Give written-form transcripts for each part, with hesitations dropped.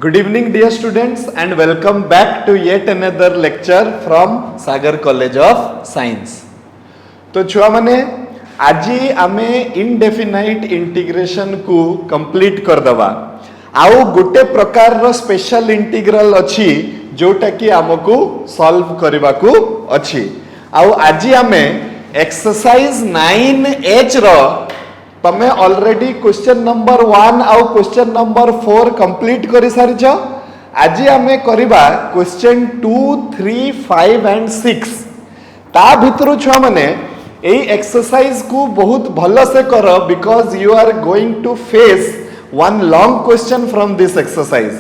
Good evening, dear students, and welcome back to yet another lecture from Sagar College of Science. तो छुआ माने आजी आमे indefinite integration को कंप्लीट कर दवा आउ गोटे प्रकार रो स्पेशल इंटीग्रल अछि जोटा कि हमको सॉल्व करबा को अछि आउ आजी आमे एक्सरसाइज 9H रो तमे ऑलरेडी क्वेश्चन नंबर 1 आउ क्वेश्चन नंबर 4 कंप्लीट करि सारिछ। आज आमे करिबा क्वेश्चन 2, 3, 5 एंड 6 ता भितरु छुआ माने एई एक्सरसाइज को बहुत भलो से करो because you are going to face one long question from this exercise.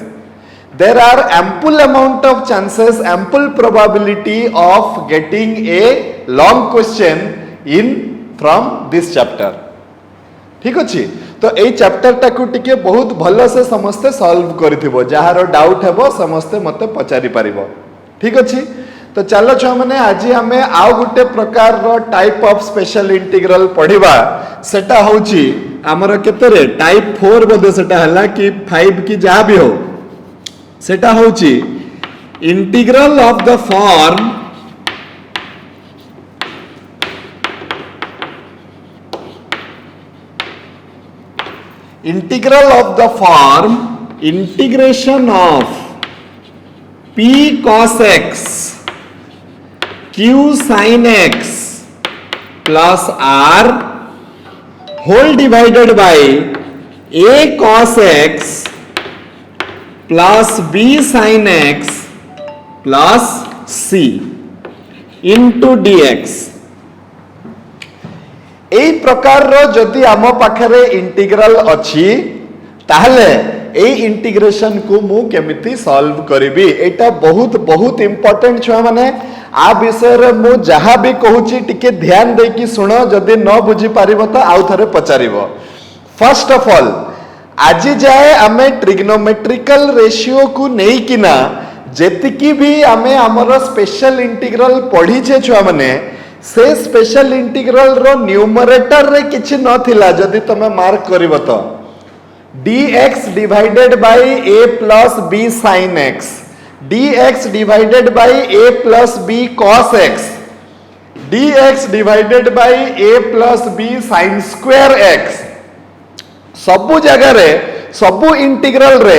There are ample amount of chances, ample probability of getting a long question in from this chapter. ठीक अच्छी तो यही चैप्टर टाकू टिके बहुत भल से समस्ते सॉल्व करिथिबो जहार डाउट हेबो समस्ते मते पचारि पारिबो. ठीक अच्छी तो चलो छुआ माने आज हमें आउ गुटे प्रकार रो टाइप ऑफ स्पेशल इंटीग्रल पढ़िबा सेटा होची हमर केतरे टाइप 4 बदे सेटा हला कि 5 की जा भी हो सेटा होची integral of the form integral of the form integration of p cos x q sin x plus r whole divided by a cos x plus b sin x plus c into dx. এই प्रकार रो जदि आम पाखरे integral अछि ताहले a integration को मु केमिति सॉल्व करिवि एटा बहुत बहुत इंपोर्टेंट छुआ माने आ विषय रे मु जहा भी कहूची टिके ध्यान दे कि सुनो जदि न बुझी पारिबो त आउ थरे पचारिबो. फर्स्ट ऑफ ऑल आज जाए आमे ट्रिग्नोमेट्रिकल रेशियो को नेई किना जेतिकी भी आमे हमर स्पेशल इंटीग्रल पढ़ी छे छुआ माने से स्पेशल इंटीग्रल रो न्यूमरेटर रे किछि नथिला जदि तमे मार्क करिवो तो dx divided by a plus b sin x dx divided by a plus b cos x dx divided by a plus b sin square x सबु जगह रे सबु इंटीग्रल रे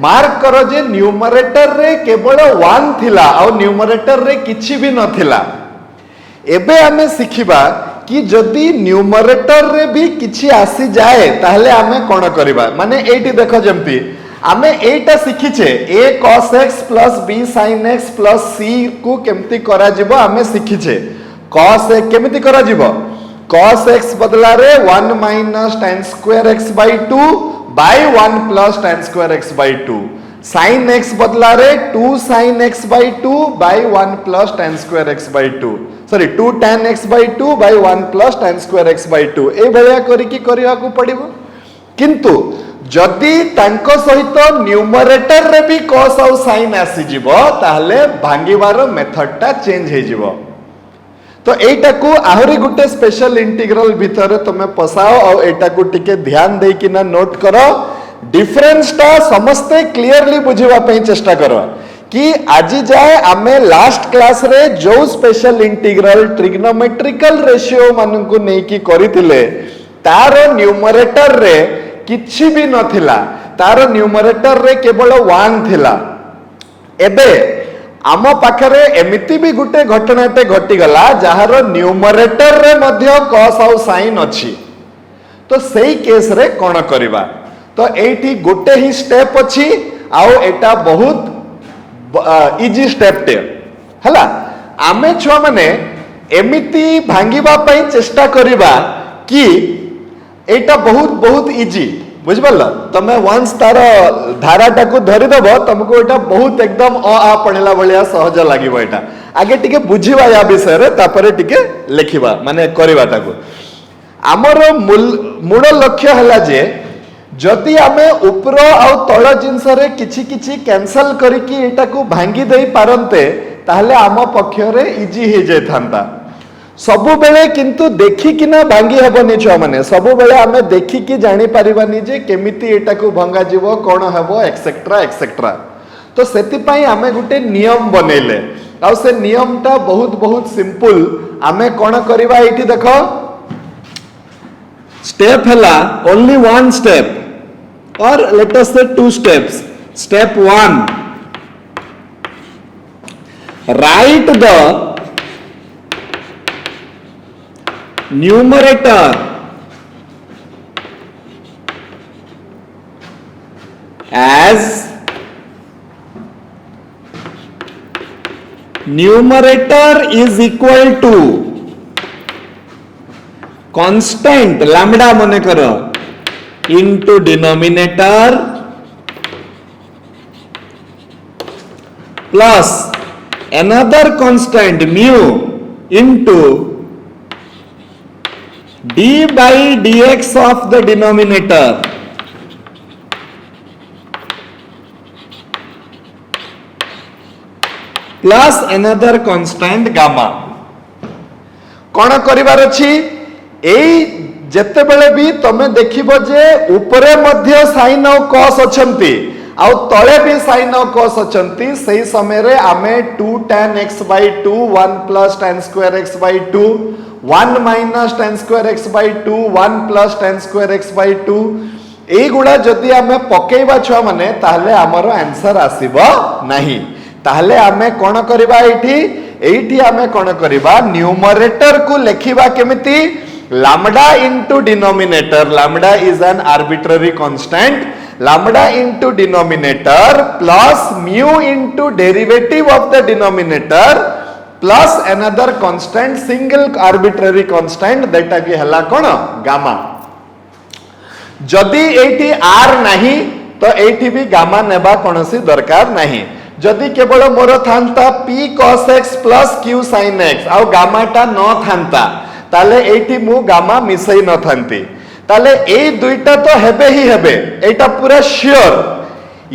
मार्क करो जे न्यूमरेटर रे केवल 1 थिला और न्यूमरेटर रे किछि भी नथिला. एबे हमें सिखिबा कि जदि न्यूमरेटर रे भी किछि आसी जाए ताहले हमें कोन करिबा माने एठी देखो जेमती हमें एटा सिखिछे a cos x plus b sin x plus c को केमती करा जिवो हमें सिखिछे. cos x केमती करा जिवो cos x बदला रे 1 minus tan square x by 2 by 1 plus tan square x by 2 sin x बदला रे 2 sin x by 2 by 1 plus tan square x by 2 sorry 2 tan x by 2 by 1 plus tan square x by 2 ए भलिया करी कि करिया को पड़िबो. किंतु जदि तांको सहित न्यूमरेटर रे भी cos और sin आसी जिवो ताहले भांगीबार मेथड टा चेंज हे जिवो. तो एटा को आहुरी गुटे स्पेशल इंटीग्रल भितर तमे पसाओ और एटा को टिके ध्यान दे कि ना नोट करो डिफरेंस टा समस्ते क्लियरली बुझिबा पई चेष्टा करो कि आज जाए आमे लास्ट क्लास रे जो स्पेशल इंटीग्रल ट्रिग्नोमेट्रिकल रेशियो मान को नहीं कि करिथिले तार न्यूमरेटर रे किछि भी नथिला तार न्यूमरेटर रे केवल 1 थिला. एबे आम पाखरे एमिति भी गुटे घटनाटे घटी गला जहार न्यूमरेटर रे मध्य cos और sin अछि तो सेही केस रे कोन करिबा. तो एठी गुटे ही स्टेप अछि आउ एटा बहुत इजी स्टेप टे हला आमे छुआ माने एमिति भांगीबा पई चेष्टा करिबा कि एटा बहुत बहुत इजी बुझबल्ला तमे वंस तार धाराटा को धरि दबो तुमको एटा बहुत एकदम आ पढला भलिया सहज लागिबो. एटा आगे टिके बुझिबा या विषय रे तापरे टिके लेखिबा माने करिबाटा को हमर मूल लक्ष्य हला जे जदि आमे ऊपर आउ तळ जिंस रे किछि किछि कैंसल करिकि एटा को भांगी देई पारंते ताहले आम पक्ष रे इजी हे जे थांता. सबु बेले किंतु देखिकिना भांगी हेबनी छुआ माने सबु बेले आमे देखिकी जानी परिबानी जे केमिति एटा को भंगा जीवो कोन हेबो एक्सेट्रा एक्सेट्रा। तो सेति पई आमे गुटे नियम बनेले आ से नियम टा बहुत बहुत सिंपल। आमे कोन करबा एठी देखो स्टेप हला ओनली वन स्टेप और लेट अस से two steps. Step 1 right the numerator as numerator is equal to constant lambda मने करो into denominator plus another constant mu into d by dx of the denominator plus another constant gamma। कौन करिवार अछि एई जेते बेले भी तमे देखिबो जे ऊपरे मध्य sin और cos अछंती आउ तळे भी sin और cos अछंती सही समय रे आमे 2 tan x by 2 1 plus tan square x by 2 1 minus tan square x by 2 1 plus tan square x by 2 ए गुडा जदि आमे पकेइबा छुआ माने ताहले हमरो आंसर आसीबो नाही। ताहले आमे कोन करबा एठी आमे कोन करबा न्यूमरेटर को लेखिबा केमिति lambda into denominator lambda is an arbitrary constant lambda into denominator plus mu into derivative of the denominator plus another constant single arbitrary constant that की हला कोन गामा। जदि एठी r नहीं तो एठी भी गामा नेबा कोनसी दरकार नहीं। जदि केवल मोर थांता p cos x plus q sin x आउ गामा टा न थांता ताले एठी मु गामा मिसई न थांती ताले ए दुईटा तो हेबे ही हेबे एटा पूरा श्योर।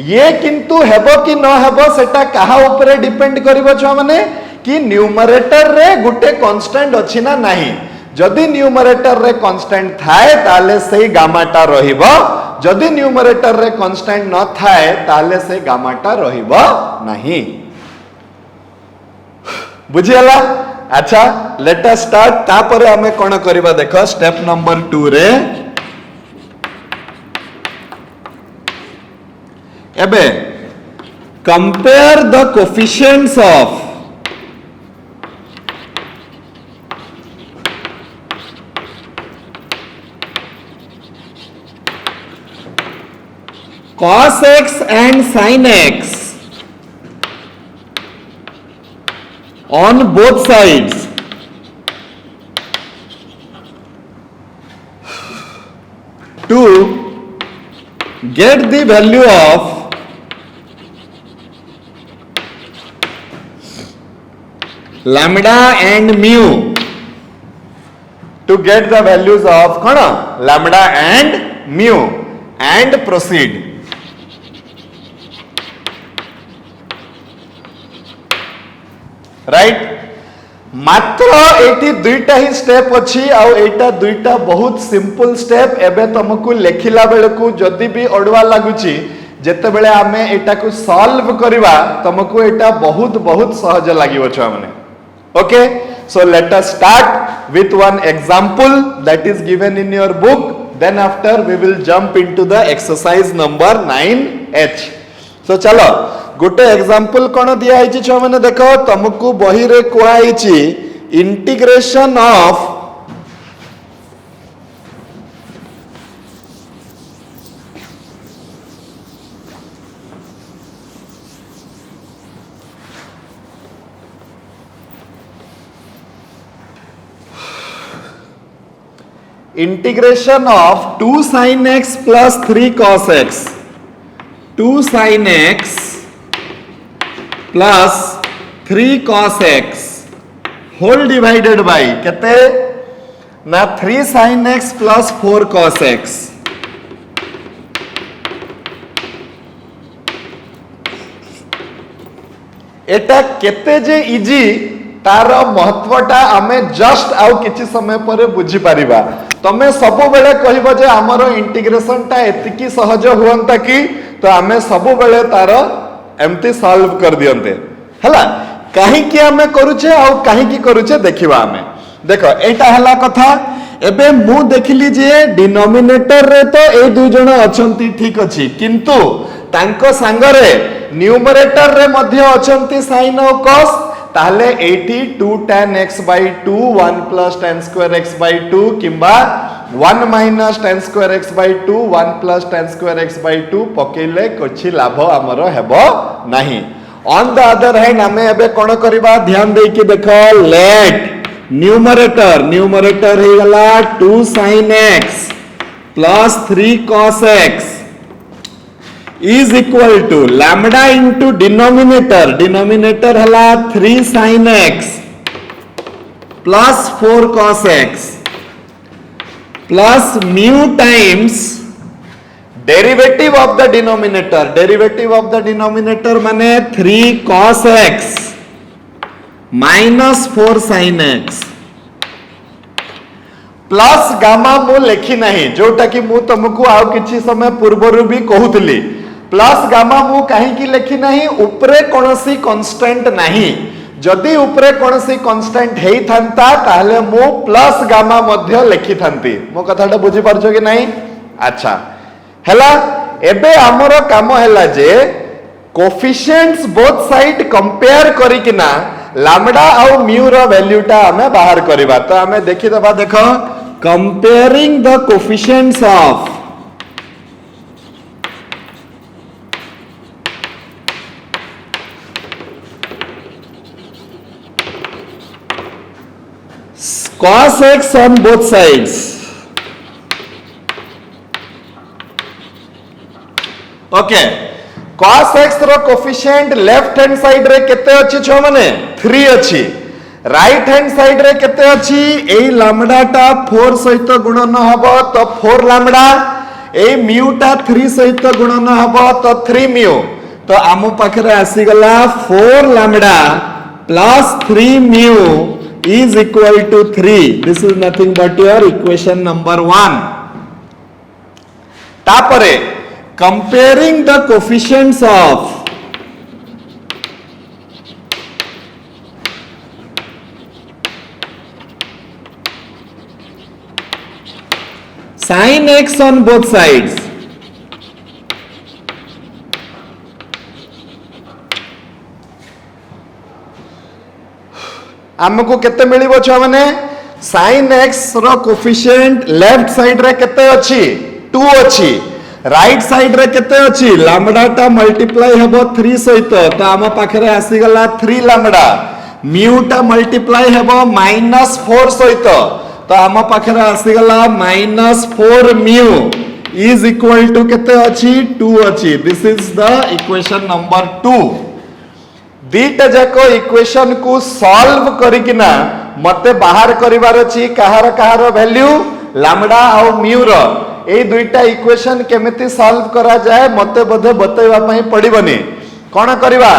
ये किंतु हेबो कि न हेबो सेटा कहा ऊपर डिपेंड करिवो छ माने कि न्यूमरेटर रे गुटे कांस्टेंट अछि ना नाही। जदि न्यूमरेटर रे कांस्टेंट थाए ताले सेही गामाटा रहिबो जदि न्यूमरेटर रे कांस्टेंट न थाए ताले से गामाटा रहिबो नाही। बुझियला। अच्छा लेट अस स्टार्ट तापरे हमें कोन करबा देखो स्टेप नंबर 2 रे एबे compare the coefficients of cos x and sin x on both sides to get the value of lambda and mu to get the values of kona lambda and mu and proceed। Right मात्र eighty दुईटा ही step अच्छी आउ एटा दुईटा बहुत simple step. एबे तुमको लेखिला बेले को जदि भी अडवा लागुची जेते बेले आमे एटा को सॉल्व करबा तुमको एटा बहुत बहुत सहज लागिवो छ माने। Okay so let us start with one example that is given in your book then after we will jump into the exercise number 9h। So चलो गोटे एग्जांपल कोन दिया आइछि छ माने देखो तुमको बही रे कोआ आइछि integration of integration of 2 sin x plus 3 cos x 2 sin x plus 3 cos x whole divided by केते ना 3 sin x plus 4 cos x। एटा केते जे इजी तार महत्वटा आमे जस्ट आउ किछि समय पर बुझी परिबा तमे सब बेले कहबो जे हमर इंटीग्रेशन टा एतिकी सहज हुअंता कि तो आमे सब बेले तार एमती सॉल्व कर दियंते हला काहे कि आमे करूछे आ काहे कि करूछे देखिबा आमे देखो एटा हला कथा एबे मु देखिली जे डिनोमिनेटर रे तो ए दु जण अछंती ठीक अछि किंतु तांको संगरे न्यूमरेटर रे मध्य अछंती sin और cos ताहले 2 tan x by 2 1 plus tan square x by 2 किंबा 1 minus tan square x by 2 1 plus tan square x by 2 पकेले कोछि लाभ हमर हेबो नाही ऑन द अदर हैंड हमें एबे कोन करबा ध्यान देई कि देखो लेट न्यूमरेटर हे गला 2 sin x plus 3 cos x is equal to lambda into denominator हला 3 sin x plus 4 cos x plus mu times derivative of the denominator माने 3 cos x minus 4 sin x plus gamma मु लेखि नाही जोटा कि मु तुमको आउ किछि समय पूर्वरु भी कहूतली प्लस गामा मु काहे कि लेखि नाही ऊपरे कोनोसी कांस्टेंट नाही जदि ऊपरे कोनोसी कांस्टेंट हेई थांता ताहले मु प्लस गामा मध्य लेखि थांती मो कथाटा बुझी पारछो कि नाही अच्छा हला एबे हमरो काम हला जे कोफिशिएंट्स बोथ साइड कंपेयर करी कि ना लैम्डा और म्यू रो वैल्यूटा हमें बाहर करबा तो हमें देखि दबा देखो comparing the coefficients of cos x on both sides okay cos x रो कोफिशिएंट लेफ्ट हैंड साइड रे केते अछि छ माने 3 अछि राइट हैंड साइड रे केते अछि एई लैम्डा टा 4 सहित गुणन हबो तो 4 लैम्डा एई म्यू टा 3 सहित गुणन हबो तो 3 म्यू तो आमु पाखरे आसी गला 4 lambda plus 3 mu is equal to 3 this is nothing but your equation number 1 तापरे comparing the coefficients of sin x on both sides हमको केते मिलिबो छ माने sin x रो कोफिशिएंट लेफ्ट साइड रे केते अछि 2 अछि राइट साइड रे केते अछि लैम्डा टा मल्टीप्लाई हेबो 3 सहित तो हम पाखरे आसी गला 3 लैम्डा म्यू टा मल्टीप्लाई हेबो -4 सहित तो हम पाखरे आसी गला -4 म्यू इज इक्वल टू केते अछि 2 अछि this is the equation number 2 दीटा जाको इक्वेशन को सॉल्व करिकिना मते बाहर करिवार अछि कहार कहार वैल्यू लैम्डा और म्यू रो ए दुईटा इक्वेशन केमिति सॉल्व करा जाए मते बोधे बतैबा पई पडिबनी कोन करबा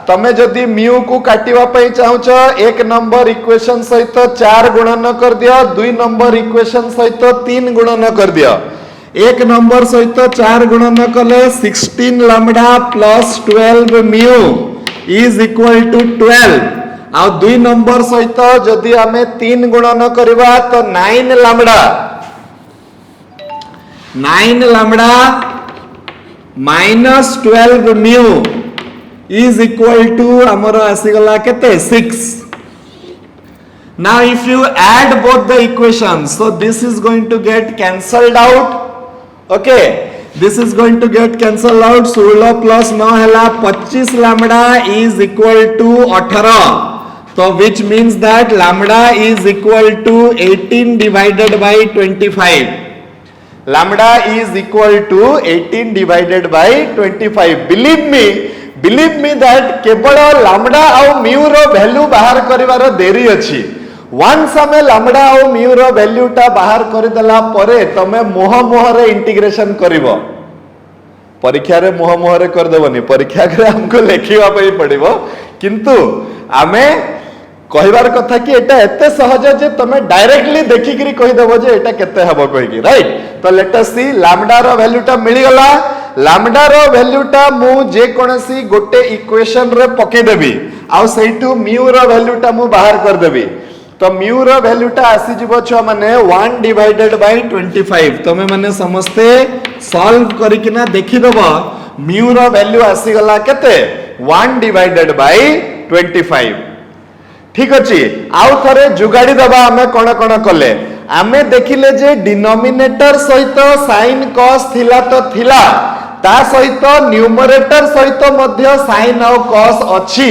तमे जदी म्यू को काटिबा पई चाहूछ एक नंबर इक्वेशन सहित 4 गुणन कर दियो 2 नंबर इक्वेशन सहित 3 गुणन कर दियो एक नंबर सहित 4 गुणन कले 16 lambda plus 12 mu is equal to 12 आ 2 नंबर सहित जदी हमें 3 गुणन करबा तो 9 lambda minus 12 mu is equal to हमरो आसी गला केते 6 now if you add both the equations so this is going to get cancelled out okay this is going to get cancelled out 16 plus 9 हला 25 lambda is equal to 18 so which means that lambda is equal to 18 divided by 25 lambda is equal to 18 divided by 25 believe me that केवल lambda और mu रो value बाहर करिवार देरी अछि once हमें lambda और mu रो value टा बाहर कर देला परे तमे मोह रे इंटीग्रेशन करिवो परीक्षा रे मोह रे कर देबनी परीक्षा रे हमको लेखिबा पई पड़िबो किंतु आमे कहबार कथा कि एटा एते सहज जे तमे डायरेक्टली देखिकरी कहि देबो जे एटा केते हबो कहि कि राइट। तो लेट अस सी लैम्डा रो वैल्यूटा मिली गला। लैम्डा रो वैल्यूटा मु जे कोनसी गोटे इक्वेशन रे पके देबी आ सेइटू म्यू रो वैल्यूटा मु बाहर कर देबी। तो म्यू रो वैल्यूटा आसी जिवो छ माने 1 डिवाइडेड बाय 25। तमे माने समस्ते सॉल्व करिकिना देखि देबो म्यू रो वैल्यू आसी गला केते 1 डिवाइडेड बाय 25। ठीक अछि। आउ थरे जुगाड़ी दबा हमें कोन कोन कले आमे देखिले जे डिनोमिनेटर सहित sin cos थिला तो थिला ता सहित न्यूमरेटर सहित मध्य sin और cos अछि।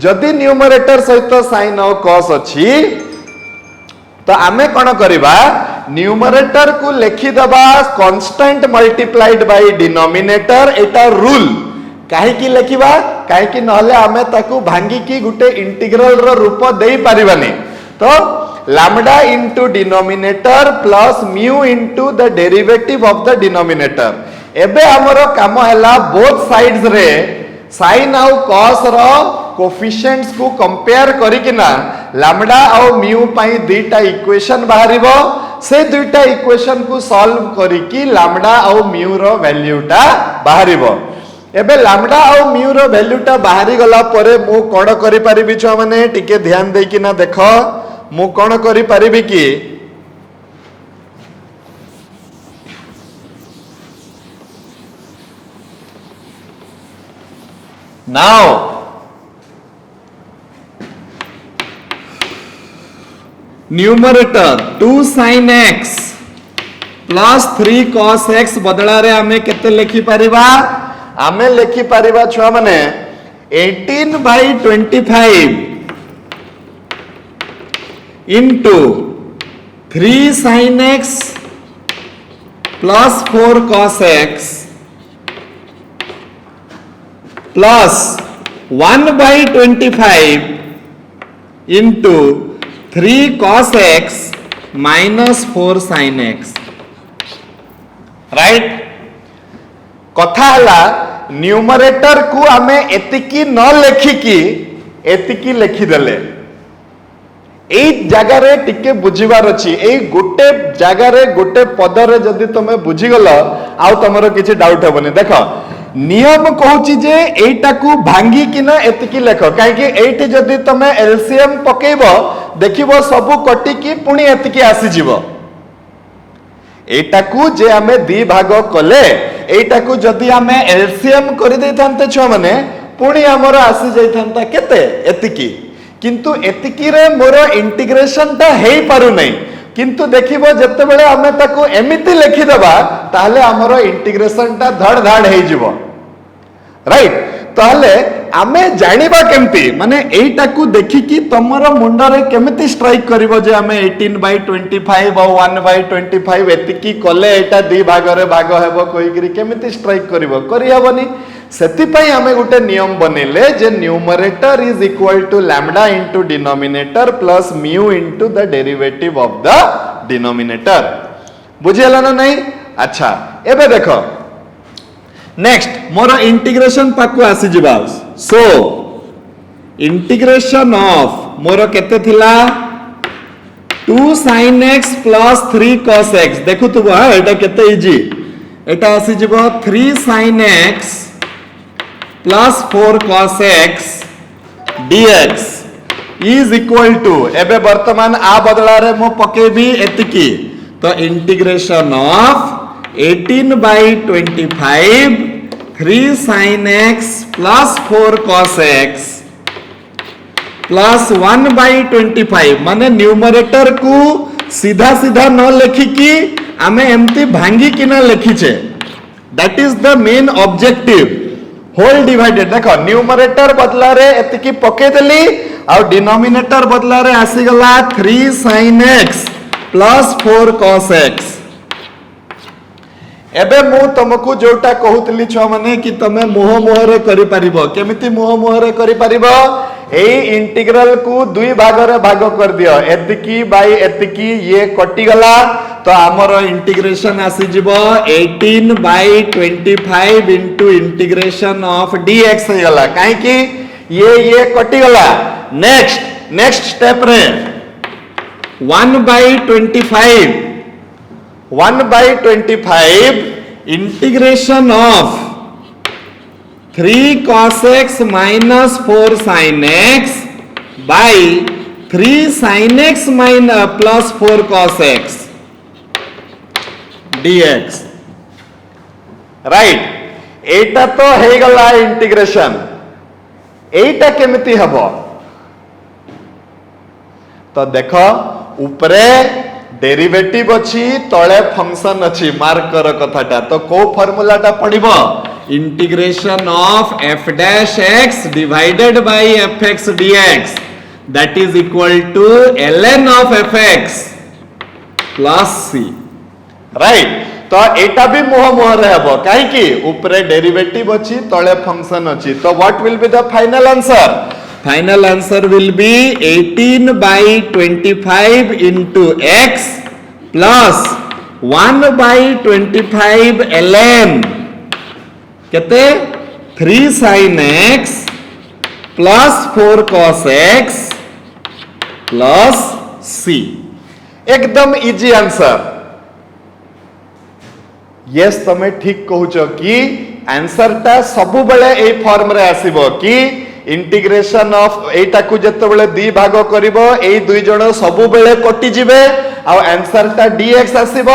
जदि न्यूमरेटर सहित sin और cos अछि तो आमे कोन करिबा न्यूमरेटर को लिखि दबा constant multiplied by denominator. Etah rule काहे की लिखिबा काहे की नहले आमे ताकू भांगी की गुटे इंटीग्रल रो रूप देई परिबानी। तो lambda into denominator plus mu into the derivative of the denominator. एबे हमरो काम हैला बोथ साइड्स रे sin आउ cos रो कोफिशिएंट्स को कंपेयर करिकिना लैम्डा आउ म्यू पई दुईटा इक्वेशन बाहरिबो। से दुईटा इक्वेशन को सॉल्व करिकि लैम्डा आउ म्यू रो वैल्यूटा बाहरिबो। एबे लैम्डा आउ म्यू रो वैल्यूटा बाहरी गला परे मु कोन करि परिबि छ माने टिके ध्यान देई कि ना देखो मु कोन करि परिबि कि now numerator 2 sin x plus 3 cos x बदला रे हमें केते लिखि परिबा आमे लिखि परिबा छुआ माने 18 by 25 into 3 sin x plus 4 cos x प्लस 1 by 25 into 3 cos x minus 4 sin x। Right. कथा हला न्यूमरेटर को आमे एतिकी न लेखिकी एतिकी लिखि देले एई जगह रे टिके बुझिबार अछि। एई गोटे जगह रे गोटे पद रे जदी तमे बुझि गलो आउ तमरो किछि डाउट हेबनी। देखो नियम कहूची जे एटा को भांगी किना एतिकी लेखो काहे कि एठी जदी तमे एलसीएम पकेइबो देखिबो सबु कटी की पुणी एतिकी आसी जिवो। एटा को जे हमें दी भाग कले एटा को जदी हमें एलसीएम करि दैथांते छ माने पुणी हमर आसी जाइथांता केते एतिकी। किंतु एतिकी रे मोर इंटीग्रेशन ता हेई पारु नै। किंतु देखिबो जत्ते बेले हमें ताको एमिति लिखि देबा ताहले हमर इंटीग्रेशन ता धड़ धाड़ हेई जिवो। राइट। ताहले आमे जानिबा केमती माने एटा को देखि कि तमरो मुंडा रे केमिति स्ट्राइक करिवो जे हमें 18 बाय 25 और 1 बाय 25 एतिकी कले एटा दी भाग रे भाग हेबो कोइ गिरी केमिति स्ट्राइक करिवो करि हेबनी। सेति पई हमें गुटे नियम बनेले जे numerator is equal to lambda into denominator plus mu into the derivative of the denominator. बुझियला ना नहीं। अच्छा एबे देखो नेक्स्ट मोर इंटीग्रेशन पाकु आसी जिबा। सो इंटीग्रेशन ऑफ मोर केते थिला 2 sin x plus 3 cos x। देखु तुबो एटा केते इजी एटा आसी जिबो 3 sin x plus 4 cos x dx is equal to एबे वर्तमान आ बदला रे मो पकेबी एतिकी। तो integration of 18 by 25 3 sin x plus 4 cos x प्लस 1 बाय 25 माने न्यूमरेटर को सीधा सीधा न लिखिकी आमे एमती भांगी किना लिखिछे। That is the main objective. Whole divided देखो न्यूमरेटर बदला रे एतिकी पके देली और डिनोमिनेटर बदला रे आसी गला 3 sin x plus 4 cos x। एबे मु तुमको जोटा कहूतली छ माने कि तमे मोह मोह रे करि परिबो। केमिति मोह मोह रे करि परिबो एई इंटीग्रल को दुई भाग रे भाग कर दियो एतिकी बाय एतिकी ये कटि गला। तो हमरो इंटीग्रेशन आसी जिवो 18 by 25 into integration of dx हे गला काहे कि ये कटि गला। नेक्स्ट नेक्स्ट स्टेप रे 1/25 integration of 3 cos x minus 4 sin x by 3 sin x minus plus 4 cos x dx right एटा तो हे गला इंटीग्रेशन एटा केमिति हबो तो देखो ऊपरे डेरिवेटिव अच्छी तले फंक्शन अच्छी मार्क कर कथाटा तो को फॉर्मूलाटा पड़िबो integration of f dash x divided by fx dx that is equal to ln of fx plus c right तो एटा भी मुह मुह रे हबो काहे कि ऊपरे डेरिवेटिव अच्छी तले फंक्शन अच्छी तो what will be the final answer Final answer will be 18/25 into x plus 1/25 ln केते 3 sin x plus 4 cos x plus c एकदम इजी आंसर यस तमे ठीक कहूच कि आंसर ता सब बेले ए फॉर्म रे आसीबो कि इंटीग्रेशन ऑफ एटा को जत्तो बेले दी भाग करिवो ए दुई जण सबु बेले कटि जिवे आ आंसर ता dx आसीबो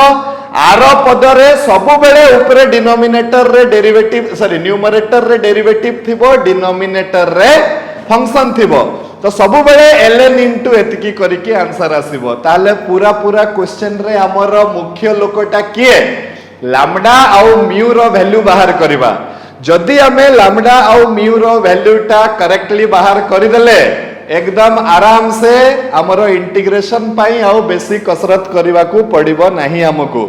आर पद रे सबु बेले ऊपर डिनोमिनेटर रे डेरिवेटिव सॉरी न्यूमरेटर रे डेरिवेटिव थिबो डिनोमिनेटर रे फंक्शन थिबो तो सबु बेले ln इनटू एतकी करिके आंसर आसीबो ताले पूरा पूरा क्वेश्चन रे हमर मुख्य लोकटा किए लैम्डा आउ म्यू रो वैल्यू बाहर करिबा जदि हमें लैम्डा आउ म्यू रो वैल्यूटा करेक्टली बाहर करिदेले एकदम आराम से हमरो इंटीग्रेशन पाई आउ बेसी कसरत करिवा को पड़िबो नाही हमको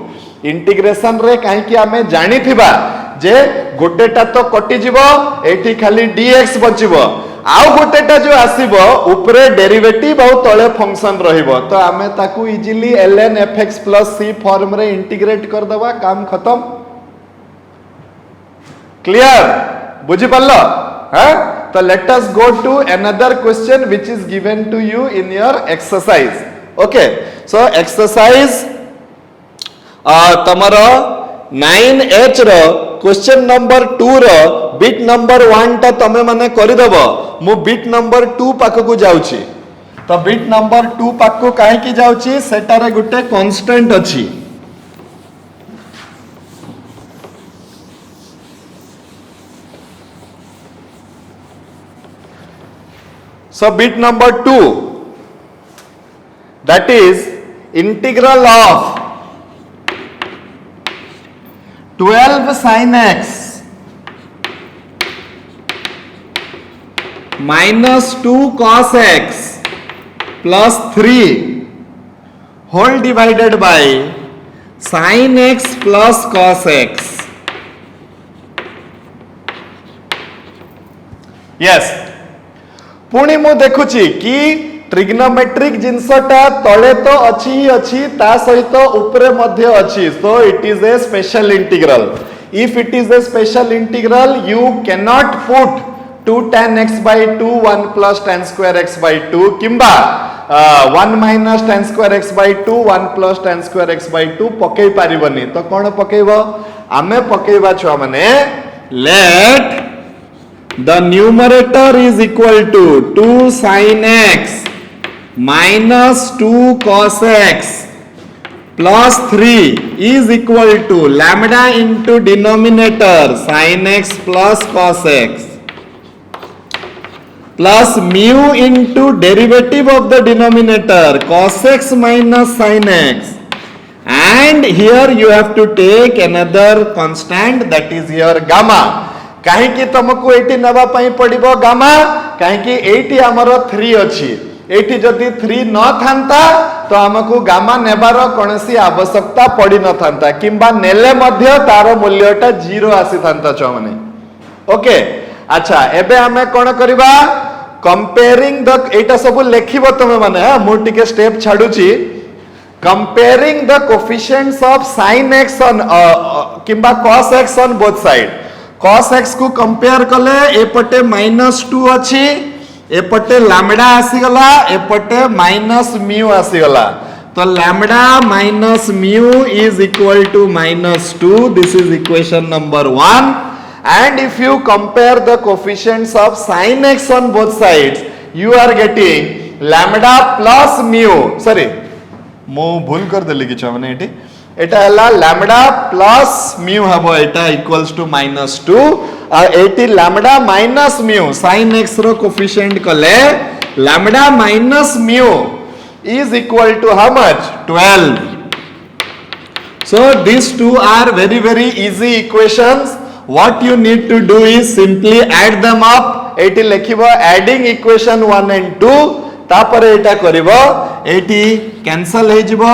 इंटीग्रेशन रे काहे कि हमें जानि थिबा जे गोटेटा तो कटि जिवो एठी खाली dx बचिबो आउ गोटेटा जो आसीबो ऊपरे डेरिवेटिव आउ तळे फंक्शन रहिबो तो हमें ताकू easily ln fx + c form रे इंटीग्रेट कर दबा काम खत्म क्लियर बुझी पालो हाँ तो let us go to another question which is given to you in your exercise okay so exercise तमरो 9h रो क्वेश्चन नंबर 2 रो बिट नंबर 1 ता तमे माने करि दबो मु बिट नंबर 2 पाक को जाउची तो बिट नंबर 2 पाक को काहे की जाउची सेटा रे गुटे कांस्टेंट अछि So bit number 2 that is integral of 12 sin x minus 2 cos x plus 3 whole divided by sin x plus cos x yes पुणी मु देखुची कि ट्रिग्नोमेट्रिक जिनसटा तळे तो अछि ही अछि ता सहित ऊपरे मध्य अछि so it is a special integral if it is a special integral you can not put 2 tan x by 2 1 plus tan square x by 2 किंबा 1 minus tan square x by 2 1 plus tan square x by 2 पकई पारिबनी तो कोन पकईबो आमे पकईबा छुआ माने late the numerator is equal to 2 sin x minus 2 cos x plus 3 is equal to lambda into denominator sin x plus cos x plus mu into derivative of the denominator cos x minus sin x and here you have to take another constant that is your gamma काहे कि तुमको eighty नबा पई पड़िबो gamma काहे कि eighty हमरो 3 अछि eighty जदी 3 न थांता तो हमको गामा नेबार कोनसी आवश्यकता पड़ी न थांता किंबा नेले मध्य तार मूल्यटा 0 आसी थांता छ माने ओके अच्छा एबे हमें कोन करबा कंपेयरिंग द एटा सब लेखिबो तुमे माने मु टिके स्टेप छाडुची comparing the coefficients of sin x on किंबा cos x on both side cos x को कंपेयर कले एपटे -2 अछि एपटे लैम्डा आसीगला एपटे माइनस म्यू आसीगला तो lambda minus mu is equal to -2 this is equation number 1 and if you compare the coefficients of sin x on both sides you are getting lambda plus mu sorry मो भूल कर देली कि माने eighty एटा हला lambda plus mu हबो एटा equals to -2 और eighty lambda minus mu sin x रो coefficient कले lambda minus mu is equal to how much 12 so these two are very easy equations what you need to do is simply add them up एटी लिखिबो adding equation 1 and 2 तापर एटा करिवो eighty cancel हे जिवो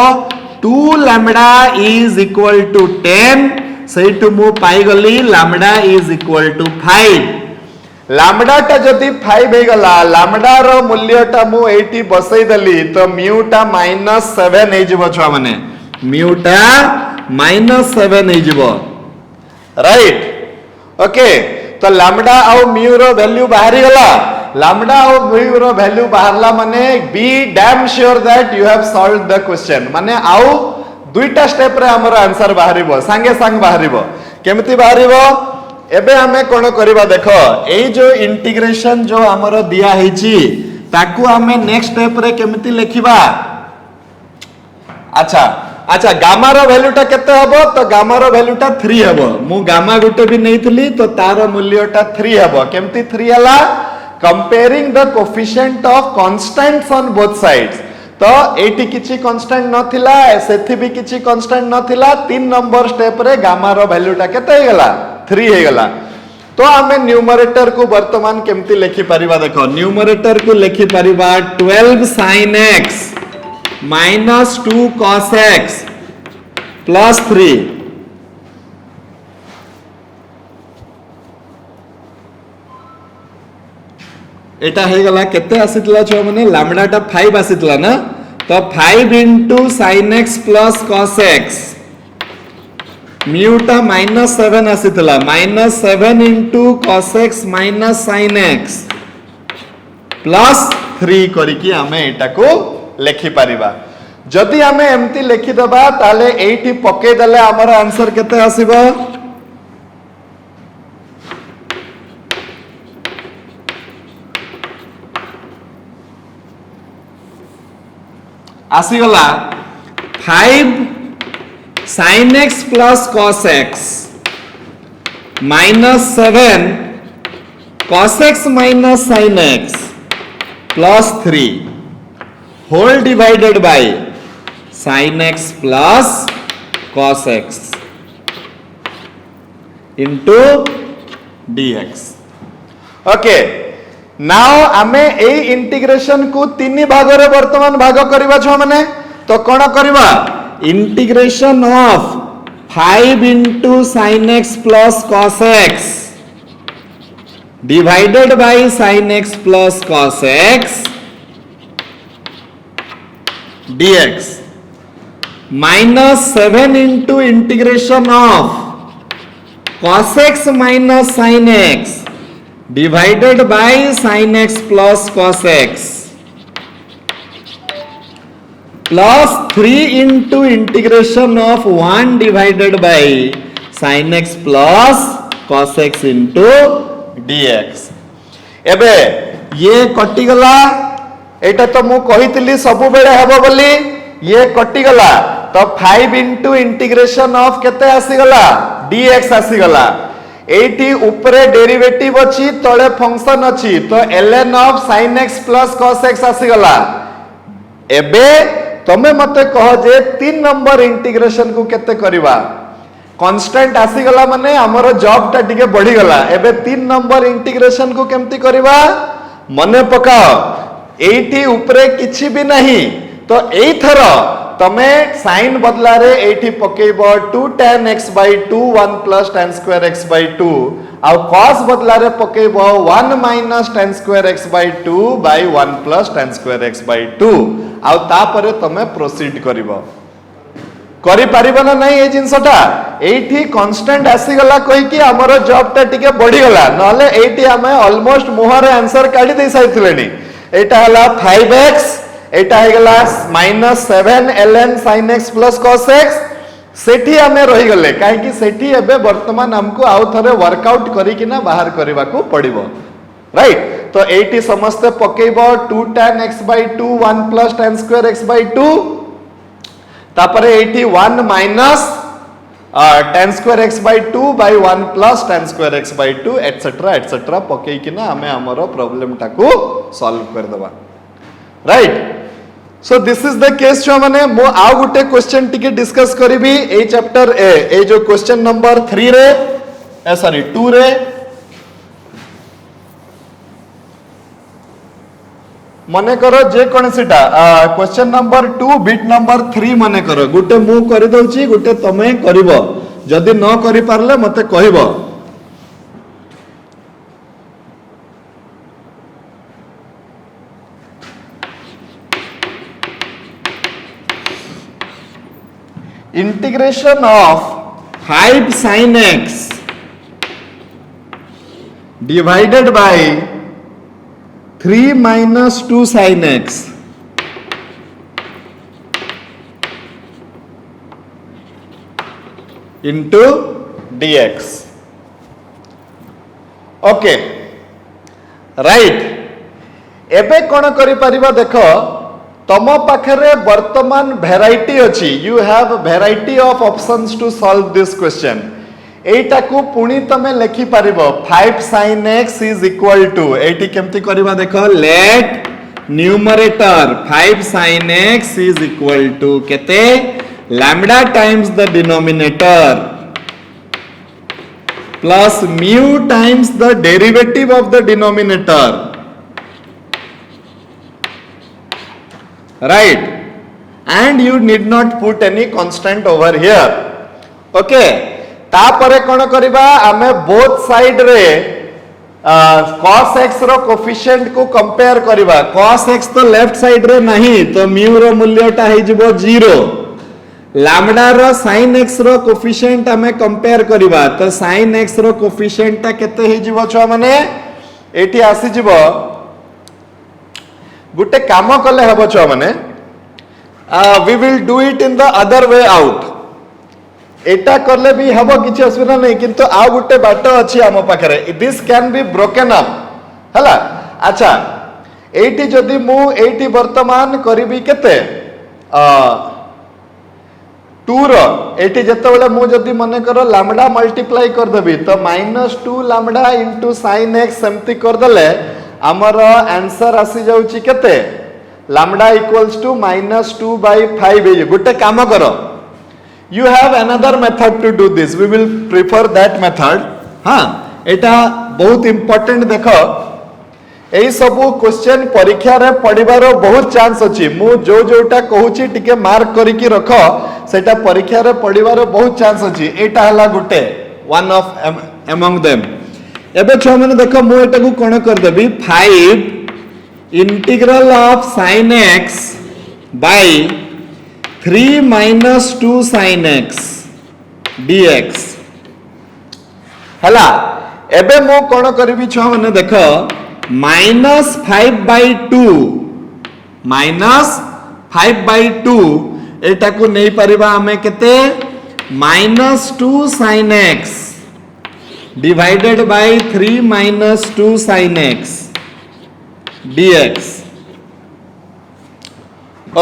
2 lambda is equal to 10 सेटु मु पाई गली lambda is equal to 5 lambda टा जदी 5 हे गला लैम्डा रो मूल्य टा मु एटी बसई दली तो म्यू टा -7 हे जिवो छ माने म्यू टा -7 हे जिवो राइट ओके तो लैम्डा और म्यू रो वैल्यू बाहरी गला लैम्डा और म्यू रो वैल्यू बाहरला माने be damn sure that you have solved the question माने आउ दुईटा स्टेप रे हमर आंसर बाहरिबो संगे संग बाहरिबो केमति बाहरिबो एबे हमें कोन करबा देखो एई जो इंटीग्रेशन जो हमर दिया हेची ताकू हमें नेक्स्ट स्टेप रे केमति लिखिबा अच्छा अच्छा गामा रो वैल्यूटा केते हबो तो गामा रो वैल्यूटा 3 हबो मु गामा गुटे भी नैथिली तो तार मूल्यटा 3 हबो केमति 3 हला comparing the coefficient of constants on both sides तो एटी किछि कांस्टेंट नथिला सेथि भी किछि कांस्टेंट नथिला 3 नंबर स्टेप रे गामा रो वैल्यूटा केते हे गला 3 हे गला तो हमें न्यूमरेटर को वर्तमान केमति लिखि परिबा देखो न्यूमरेटर को लिखि परिबा 12 sin x -2 cos x plus 3 एटा हे गला केते आसितला छ माने लैम्डा टा 5 आसितला ना तो 5 into sin x plus cos x mu टा -7 आसितला -7 into cos x minus sin x plus 3 करिकि हमें एटा को लिखि परिबा जदि हमें एम्ति लिखि दबा ताले एठी पके दले हमर आंसर केते आसीबो आसीगला 5 sin x plus cos x -7 cos x minus sin x plus 3 whole divided by sin x plus cos x into dx okay now आमे ए इंटीग्रेशन को 3 भाग रे वर्तमान भाग करबा छ माने तो कोन करबा integration of 5 into sin x plus cos x divided by sin x plus cos x dx -7 into integration of cos x minus sin x divided by sin x plus cos x plus 3 into integration of 1 divided by sin x plus cos x into dx एबे ये कटि गला एटा तो मु कहितली सब बेले हेबो बोली ये कटि गला तो 5 into integration of केते आसी गला dx आसी गला एटी ऊपरे डेरिवेटिव अछि तळे फंक्शन अछि तो ln of sin x plus cos x आसी गला एबे तमे मते कह जे 3 नंबर इंटीग्रेशन को केते करबा कांस्टेंट आसी गला माने हमर जॉब टा टिके बढ़ी गला एबे 3 नंबर इंटीग्रेशन को केमती करबा मने पकाओ एटी ऊपरे किछि भी नहीं तो एई थर तमे sin बदला रे एठी पकेबो 2 tan x by 2 1 plus tan square x by 2 uh cos बदला रे पकेबो 1 minus tan square x by 2 by 1 plus tan square x by 2 आ ता परे तमे प्रोसीड करिवो करि परिबो ना नहीं ए जिंसटा एठी कांस्टेंट आसीगला कहि कि हमर जॉब टा टिके बढ़ी गला नले एठी हमें ऑलमोस्ट मुहर आंसर काढी दे साइतलेनी एटा हला 5x एटा हे गला -7 ln sin x plus cos x सेठी हमें रही गले काहे कि सेठी एबे वर्तमान हमको आउ थरे वर्कआउट करी कि ना बाहर करबा को पड़िबो राइट तो एटी समस्त पकेइबो 2 tan x by 2 1 plus tan square x by 2 तापरे eighty 1 minus tan square x by 2 by 1 plus tan square x by 2 etc पकेइ कि ना हमें हमरो प्रॉब्लम टाको सॉल्व कर दबा right so this is the case जो माने मो आ गुटे क्वेश्चन टिके डिस्कस करबी ए चैप्टर ए जो क्वेश्चन नंबर 3 रे सॉरी 2 रे मने करो जे कोन सिटा क्वेश्चन नंबर 2 बिट नंबर 3 मने करो गुटे मु करि दउची गुटे तमे करिवो जदी न करि पारले मते कहिवो integration of 5 sin x divided by 3 minus 2 sin x into dx okay right एबे कोन करि परिबा देखो तम पाखरे वर्तमान भेराइटी अछि you have variety of options to solve this question एटा को पुनी तमे लिखि परिबो 5 sin x is equal to एटी केमती करबा देखो let numerator 5 sin x is equal to केते lambda times the denominator plus mu times the derivative of the denominator right and you need not put any constant over here okay तापरे कोन करिबा हमें both side रे cos x रो coefficient को compare करिबा cos x तो left side रे नहीं तो mu रो मूल्यटा हे जिवो 0 लैम्डा रो sin x रो कोफिशिएंट हमें कंपेयर करिबा तो sin x रो कोफिशिएंट ता केते हे जिवो छ माने एठी आसी जिवो गुटे काम कले हबो छ माने we will do it in the other way आउट एटा करले भी हबो किछि असुविधा नहीं किंतु आ गुटे बाट अछि हम पाखरे this can be broken up हला अच्छा एटी जदी मु एटी वर्तमान करबी केते 2 रो एटी जते बेले मु जदी मने करो लैम्डा मल्टीप्लाई कर देबी तो -2 लैम्डा इनटू sin x सेमती कर देले आमर आंसर आसी जाउची केते लैम्डा इक्वल्स टू -2 by 5 गुटे काम करो you have another method to do this we will prefer that method हां एटा बहुत इंपोर्टेंट देखो एई सब क्वेश्चन परीक्षा रे पढिबारो बहुत चांस अछि मु जो जोटा कहूची टिके मार्क करी की रखो सेटा परीक्षा रे पढिबारो बहुत चांस अछि एटा हला गुटे वन ऑफ अमंग देम एबे छ माने देखो मु एटा को कोन कर देबी 5 integral of sin x by 3 minus 2 sin x dx हला एबे मु कोन करबी छ माने देखो -5 by 2 एटा को नै परिबा हमें केते -2 sin x divided by 3 minus 2 sin x dx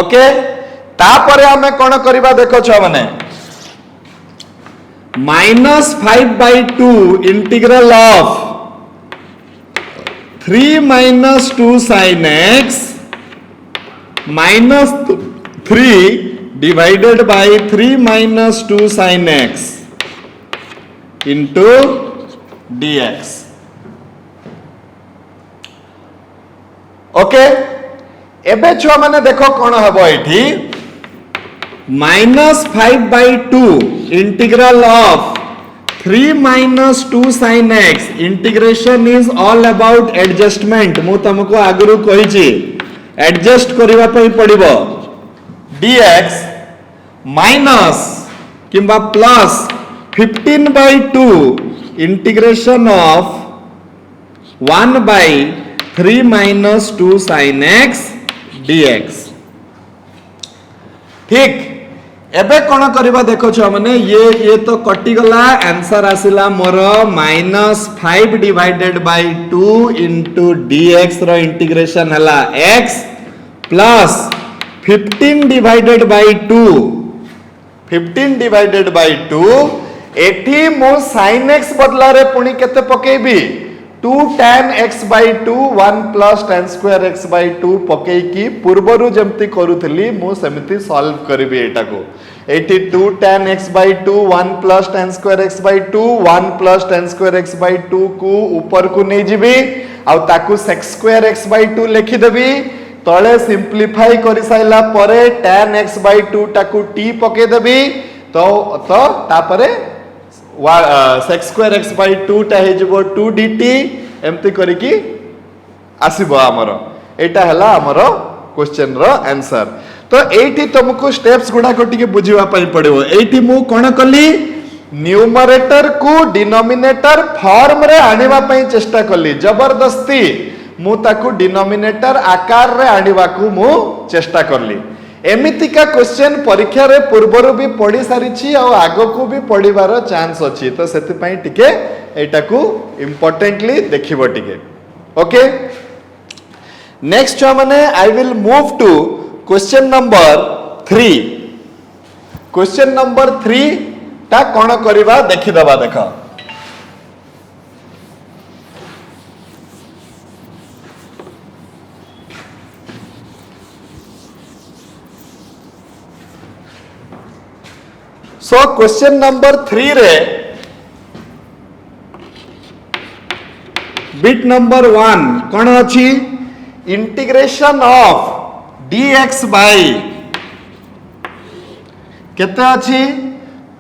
okay तापरे हमें कोन करबा देखो छ माने -5 by 2 integral of 3 minus 2 sin x minus 3 divided by 3 minus 2 sin x into dx okay एबे छुआ माने देखो कोन हबो एठी -5 by 2 integral of 3 minus 2 sin x integration is all about adjustment मु तुमको आगरु कहि छी एडजस्ट करिवा पई पड़िबो dx माइनस किंबा plus 15/2 integration of 1/3 minus 2 sin x dx। ठीक एबे कौन करवा देखो छुआ मैंने ये तो कटिगला आंसर आसिला मोर -5 डिवाइडेड बाय 2 इंटू dx रो इंटीग्रेशन हला x plus 15 divided by 2 15 divided by 2 एठी मो sin x बदला रे पुणी केते पकेबी 2 tan x by 2 1 plus tan square x by 2 पकई की पूर्वरु जमती करूथली मु सेमिति सॉल्व करबी एटा को एठी 2 tan x by 2 1 plus tan square x by 2 1 plus tan square x by 2 को ऊपर को नहीं जिबी आ ताकू sec square x by 2 लिखि देबी तळे सिंपलीफाई करि साइला परे tan x by 2 टाकू t पके देबी तो तापरे sec square x by 2 टा हे जबो 2 dt एमती करिकी आसीबो हमर एटा हला हमर क्वेश्चन रो आंसर। तो एठी तुमको स्टेप्स गुडा को टिके बुझिवा पई पड़िबो एठी मु कोन कली न्यूमरेटर को डिनोमिनेटर फॉर्म रे आनिवा पई चेष्टा कली जबरदस्ती मु ताकू डिनोमिनेटर आकार रे आनिवा को मु चेष्टा करली एमितिका क्वेश्चन परीक्षा रे पूर्वरु भी पढ़ी सारिछि और आगो को भी पढ़िबार चांस अछि तो सेति पई टिके एटा को इंपोर्टेंटली देखिबो टिके ओके। नेक्स्ट माने I will move to question number 3। Question number 3 ता कोन करबा देखि दबा देखा सो क्वेश्चन नंबर 3 रे बिट नंबर 1 कौन अच्छी इंटीग्रेशन ऑफ dx बाय केते अच्छी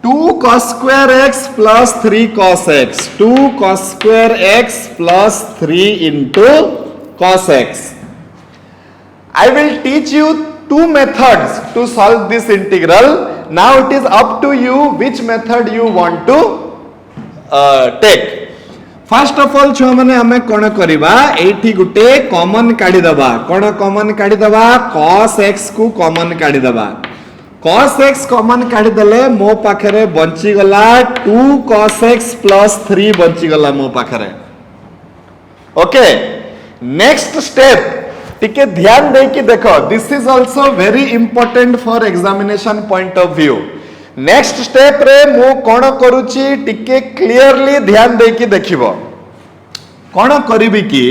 2 cos square x plus 3 cos x 2 cos square x plus 3 into cos x। I will teach you two methods to solve this integral. Now it is up to you which method you want to take. First of all छुआ माने हमें कोन करिबा एठी गुटे common काढी दबा कोन common काढी दबा cos x को कॉमन काढी दबा cos x कॉमन काढी दले मो पाखरे बंची गला 2 cos x plus 3 बंची गला मो पाखरे ओके। नेक्स्ट स्टेप टिके ध्यान दे कि देखो this is also very important for examination point of view. Next step रे मु कोन करूची टिके क्लियरली ध्यान दे कि देखिबो कोन करिबी कि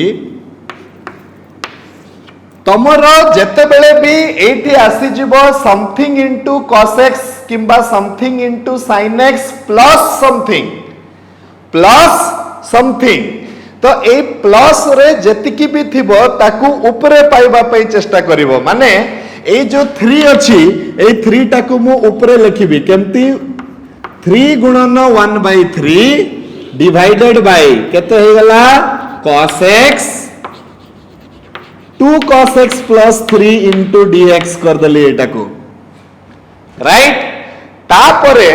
तमरो जेते बेले भी एठी आसी जिवो समथिंग इनटू cos x किंबा something into sin x plus something तो ए प्लस रे जेतिकी भी थिबो ताकू ऊपरे पाइबा पई चेष्टा करिवो माने ए जो 3 अछि ए 3 टाकू मु ऊपरे लिखिबी केमती 3 गुणन 1/3 डिवाइडेड बाय केते हे गला cos x 2 cos x plus 3 into dx कर दली एटाकू राइट तापरे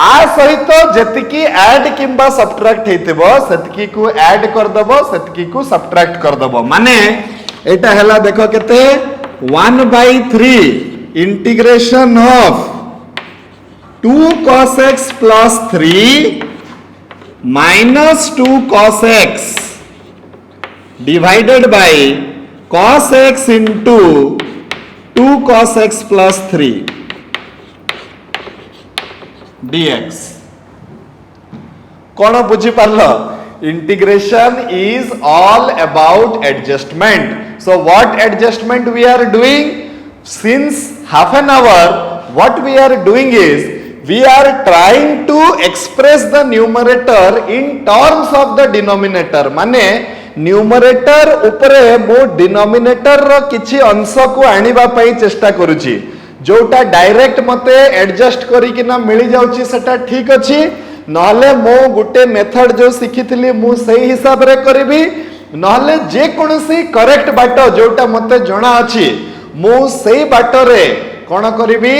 आ सहित जेतिकी ऐड किंबा सब्ट्रैक्ट हेतिबो सेतिकी को ऐड कर दबो सेतिकी को सब्ट्रैक्ट कर दबो माने एटा हला देखो केते 1/3 integration of 2 cos x plus 3 minus 2 cos x divided by cos x into 2 cos x plus 3 dx कौन बुझी पारलो integration is all about adjustment. So what adjustment we are doing since half an hour what we are doing is we are trying to express the numerator in terms of the denominator माने numerator ऊपरे मो denominator रो किछि अंश को आनिबा पई चेष्टा करूची जोटा डायरेक्ट मते एडजस्ट करिकि ना मिली जाउची सेटा ठीक अछि नहले मो गुटे मेथड जो सिखिथिली मु सही हिसाब रे करबी नहले जे कोनसी करेक्ट बाट जोटा मते जणा अछि मु सही बाट रे कोन करबी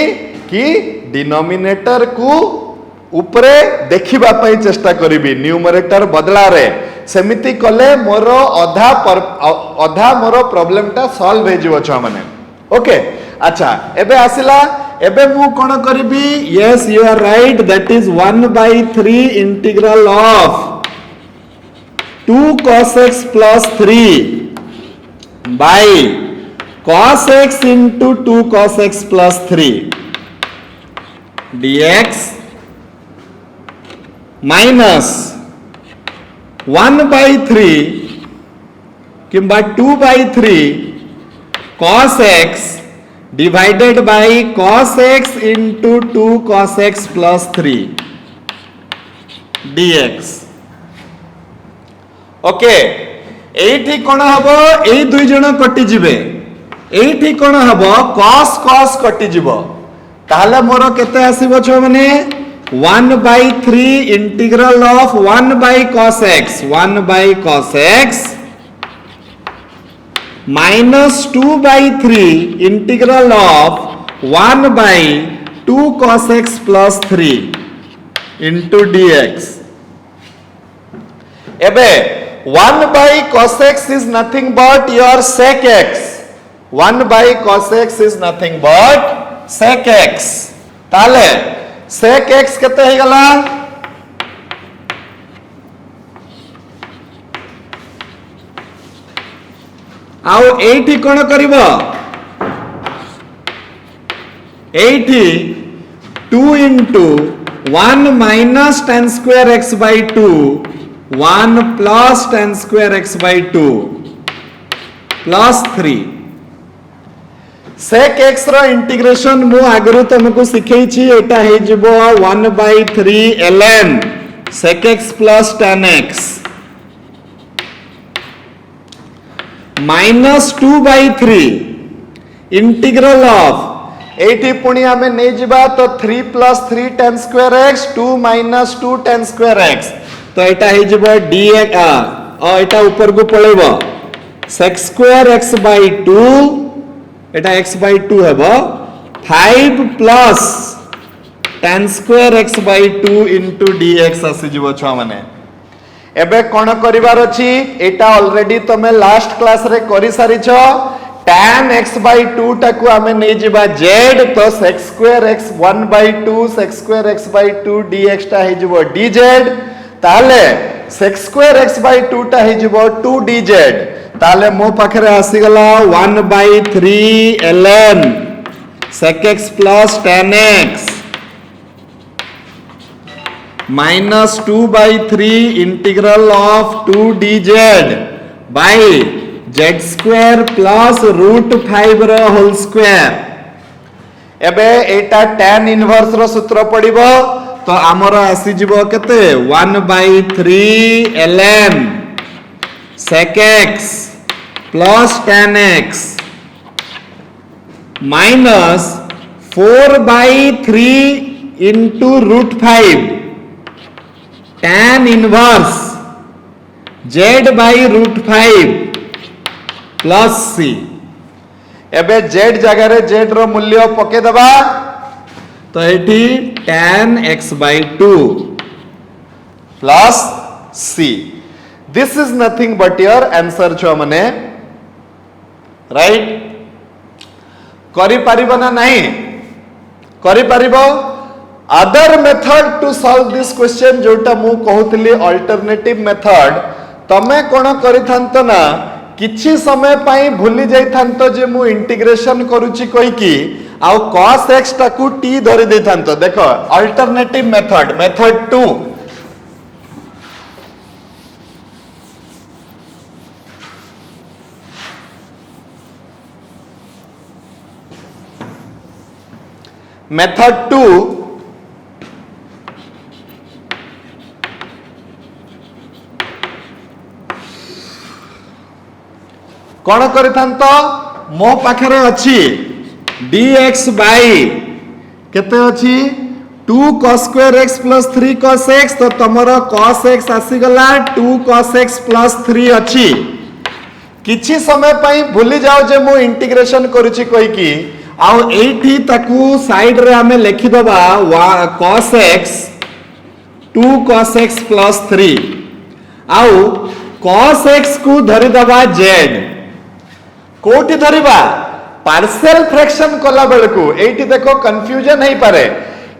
कि डिनोमिनेटर को उपरे देखिबा पई चेष्टा करिबी न्यूमरेटर बदला रे सेमिति कले मोर अधा मोर प्रॉब्लम टा सॉल्व हे जिवो छ माने ओके अच्छा एबे आसिला एबे मु कोन करिबी yes you are right that is 1/3 integral of 2 cos x plus 3 by cos x into 2 cos x plus 3 dx minus 1/3 किंबा 2/3 cos x divided by cos x into 2 cos x plus 3 dx okay एठी कोन हबो एई दुई जण कटि जिवे एठी कोन हबो cos cos कटि जिवो ताले मोर केते आसीबो छ माने 1/3 integral of 1 by cos x minus 2/3 integral of 1 by 2 cos x plus 3 into dx एबे 1 by cos x is nothing but your sec x 1 by cos x is nothing but sec x ताले sec x केते हे गला आउ एठी कोन करिवो एठी 2 into 1 minus tan square x by 2 1 plus tan square x by 2 plus 3 sec x row integration मु आगरु तुमको सिखै छी एटा हे जिवो 1/3 ln sec x plus tan x minus 2/3 integral of eighty पुणी आमे नै जिबा तो 3 plus 3 tan square x 2 minus 2 tan square x तो एटा हे जिवो dx एटा ऊपर को पळेबो sec square x by 2 Etah x by 2 हेबो 5 plus tan square x by 2 into dx आसी जिवो छ माने एबे कोन करिवार अछि एटा ऑलरेडी तमे लास्ट क्लास रे करि सारि छ tan x by 2 टाकू आमे नै जिबा z तो sec square x 1/2 sec square x by 2 dx टा हे जिवो dz ताले sec square x by 2 टा हे जिवो 2 dz ताले मो पाखरे आसी गला 1/3 ln sec x plus tan x minus 2/3 integral of 2 dz by z square plus root 5 row whole square एबे एटा tan inverse रो सूत्र पड़िबो तो हमर आसी जिवो केते 1/3 ln sec x plus tan x minus 4/3 into root 5 tan inverse z by root 5 plus c एबे z जगह रे z रो मूल्य पके दबा तो एठी tan x by 2 plus c this is nothing but your answer छ माने राइट करि परिबो ना नहीं करि परिबो other method to solve this question जोटा मु कहउतली अल्टरनेटिव मेथड तमे कोन करिथांत ना किछि समय पई भूली जाइथांत जे मु इंटीग्रेशन करूची कहि की आ cos x टाकू t धरि देथांत देखो अल्टरनेटिव मेथड 2 मेथड 2 कौन करिथांत मो पाखरे अछि dx by केते अछि 2 cos square x plus 3 cos x तो तमरो cos x आसी गला 2 cos x plus 3 अछि किछि समय पई भूली जाओ जे मो इंटीग्रेशन करूची कहि की आउ एठी ताकू साइड रे हमें लिखि दबा cos x 2 cos x plus 3 आउ cos x को धरि दबा z कोठी धरिबा पार्शियल फ्रैक्शन कला बेलकू एठी देखो कंफ्यूजन है पारे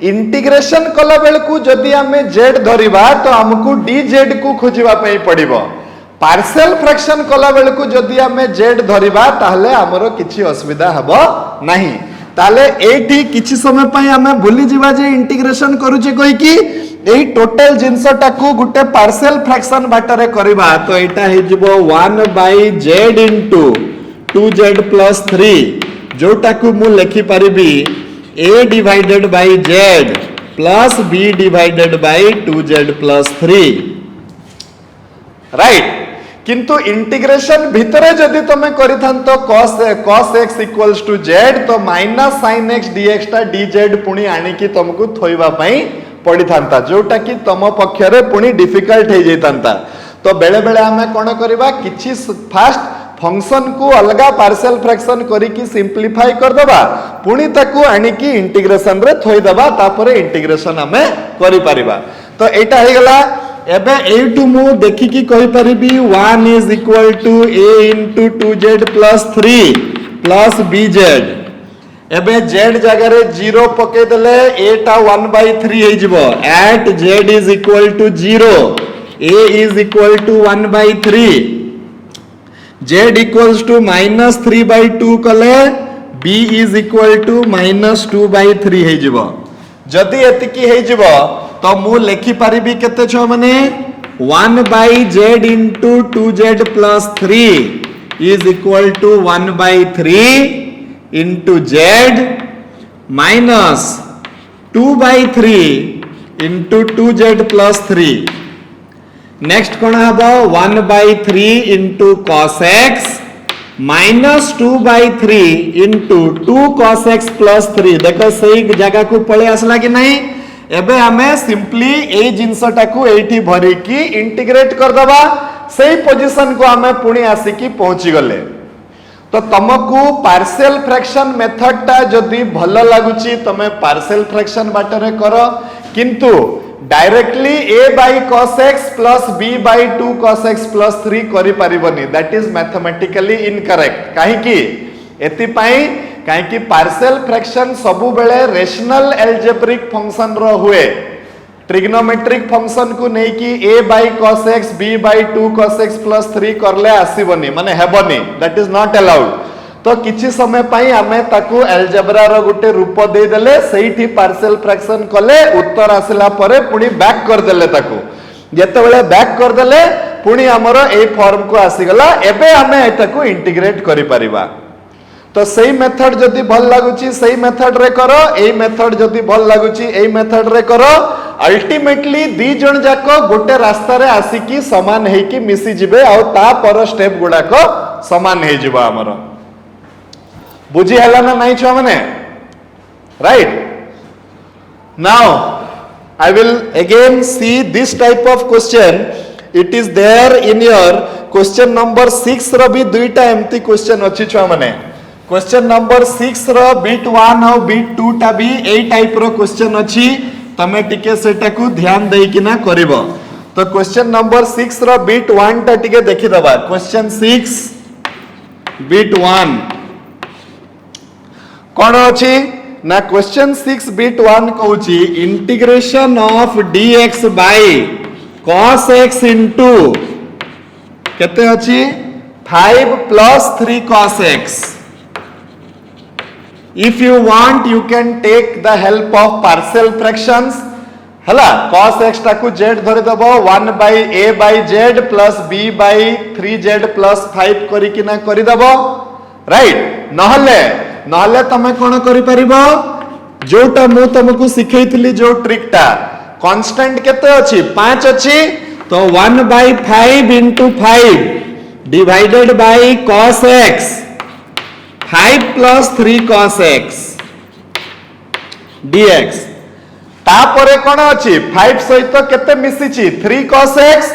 इंटीग्रेशन कला बेलकू जदि आमे z धरिबा तो हमकू dz को खोजिबा पई पड़िबो पार्शियल फ्रैक्शन कला बेलकू जदि आमे z धरिबा ताहले हमरो किछि असुविधा हबो नाही ताले एठी किछि समय पई आमे भूली जिबा जे इंटीग्रेशन करूचे कहि कि एही टोटल जिंसटा को गुटे पार्शियल फ्रैक्शन बाटरे करबा तो एटा हे जिवो 1 bye z into 2z plus 3 जोटा को मु लिखि परिबी a divided by z plus b divided by 2z plus 3 right किंतु इंटीग्रेशन भितरे जदि तमे करिथांतो cos x equals to z तो माइनस sin x dx ता dz पुणी आनी की तुमको थोइबा पई पड़ी थांता जोटा की तम पक्षरे पुणी डिफिकल्ट हे जैतांता तो बेले बेले हमें कोन करबा किछि फास्ट फंक्शन को अलगा पार्शियल फ्रैक्शन करी की सिंपलीफाई कर दबा पुणी ताकू आनी की इंटीग्रेशन रे थोइ दबा तापरे इंटीग्रेशन हमें करि परिबा तो एटा हे गला एबे एटू मु देखि की कहि परिबी 1 is equal to a into 2z plus 3 plus bz एबे z जगह रे 0 पके देले a टा 1 by 3 हे जिवो at z is equal to 0 a is equal to 1 by 3 z equals to minus 3 by 2 कले b is equal to minus 2 by 3 हे जिवो जदि एतिकी हे जिवो तो मु लिखि परिबी केते छ माने 1 by z into 2z plus 3 is equal to 1 by 3 into z minus 2 by 3 into 2z plus 3 next कोन हबो 1 by 3 into cos x minus 2 by 3 into 2 cos x plus 3 देखो सही जगह को पळे आसला कि नहीं एबे हमें सिंपली ए जिंसटा को एठी भरी की इंटीग्रेट कर दबा सही पोजीशन को हमें पुणी आसी की पहुंची गले तो तुमको पार्शियल फ्रैक्शन मेथड टा जदी भलो लागुची तमे पार्शियल फ्रैक्शन बाटरे करो किंतु directly a by cos x plus b by 2 cos x plus 3 करि परिबनी दैट इज मैथमेटिकली इनकरेक्ट काहे कि एति पई काहे कि पार्शियल फ्रैक्शन सबु बेले रेशनल अलजेब्रिक फंक्शन रो हुए ट्रिग्नोमेट्रिक फंक्शन को नै कि a by cos x b by 2 cos x plus 3 करले आसीबनी माने हेबनी दैट इज नॉट अलाउड तो किछि समय पई हमें ताकू अलजेब्रा रो गुटे रूप दे देले सेठी पार्शियल फ्रैक्शन कले उत्तर आसला परे पुणी बैक कर देले ताकू जेते बेले बैक कर देले पुणी हमरो ए फॉर्म को आसी गला एबे हमें एताकू इंटीग्रेट करि परिबा तो सही मेथड जदी भल लागुची सही मेथड रे करो ए मेथड जदी भल लागुची ए मेथड रे करो अल्टीमेटली दी जण जाको गोटे रास्ता रे आसी की समान हे की मिसी जिबे आ ता पर स्टेप गुडा को समान हे जिबा हमरो बुझी हला ना नहीं छुआ मने right now I will again see this type of question it is there in your question number 6 रो भी दुईटा एमती क्वेश्चन अछि छुआ मने क्वेश्चन नंबर 6 रो बिट 1 और बिट 2 टा भी ए टाइप रो क्वेश्चन अछि तमे टिके सेटा को ध्यान देई किना करबो तो क्वेश्चन नंबर 6 रो बिट 1 टा टिके देखि दबा क्वेश्चन 6 बिट 1 कौन अछि ना क्वेश्चन 6 बिट 1 कहूची integration of dx by cos x into केते अछि 5 plus 3 cos x if you want you can take the help of partial fractions हला cos x टाकू z धरि दबो 1 by a by z plus b by 3z plus 5 करी किना करि दबो राइट नहले तमे कोन करि परिबो जोटा मु तुमको सिखैतली जो ट्रिक टा कांस्टेंट केते अछि 5 अछि तो 1 by 5 into 5 divided by cos x 5 plus 3 cos x dx तापरे कोन अछि 5 सहित केते मिसिछि 3 cos x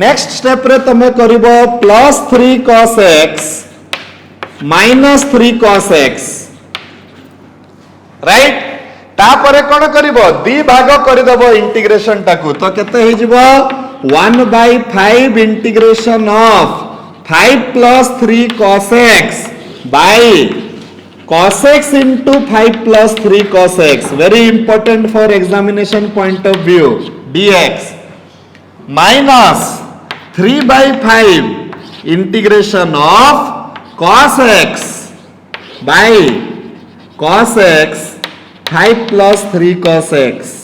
नेक्स्ट स्टेप रे तमे करिवो +3 cos x -3 cos x right तापरे कौन करिवो दी भाग करदेव इंटीग्रेशन टाकू तो केते हे जिवो 1/5 integration of 5 plus 3 cos x by cos x into 5 plus 3 cos x very important for examination point of view dx minus 3/5 integration of cos x by cos x 5 plus 3 cos x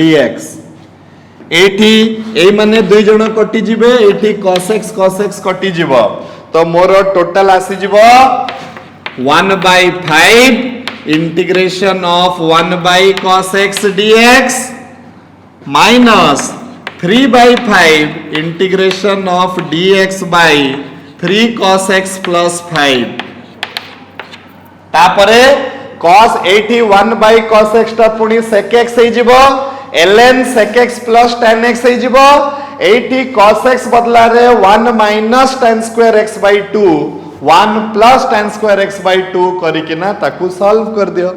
dx एठी ए माने दुई जण कटि जिवे एठी cos x कटि जीव तो मोर total आसी जीव 1/5 integration of 1/cos x dx minus 3/5 integration of dx by 3 cos x plus 5 तापरे cos एठी 1/cos x ता पुनी sec x हे जीव ln sec x plus tan x हे जीव एठी cos x बदला रे 1 minus tan square x by 2 1 plus tan square x by 2 करिकिना ताकू सॉल्व कर दियो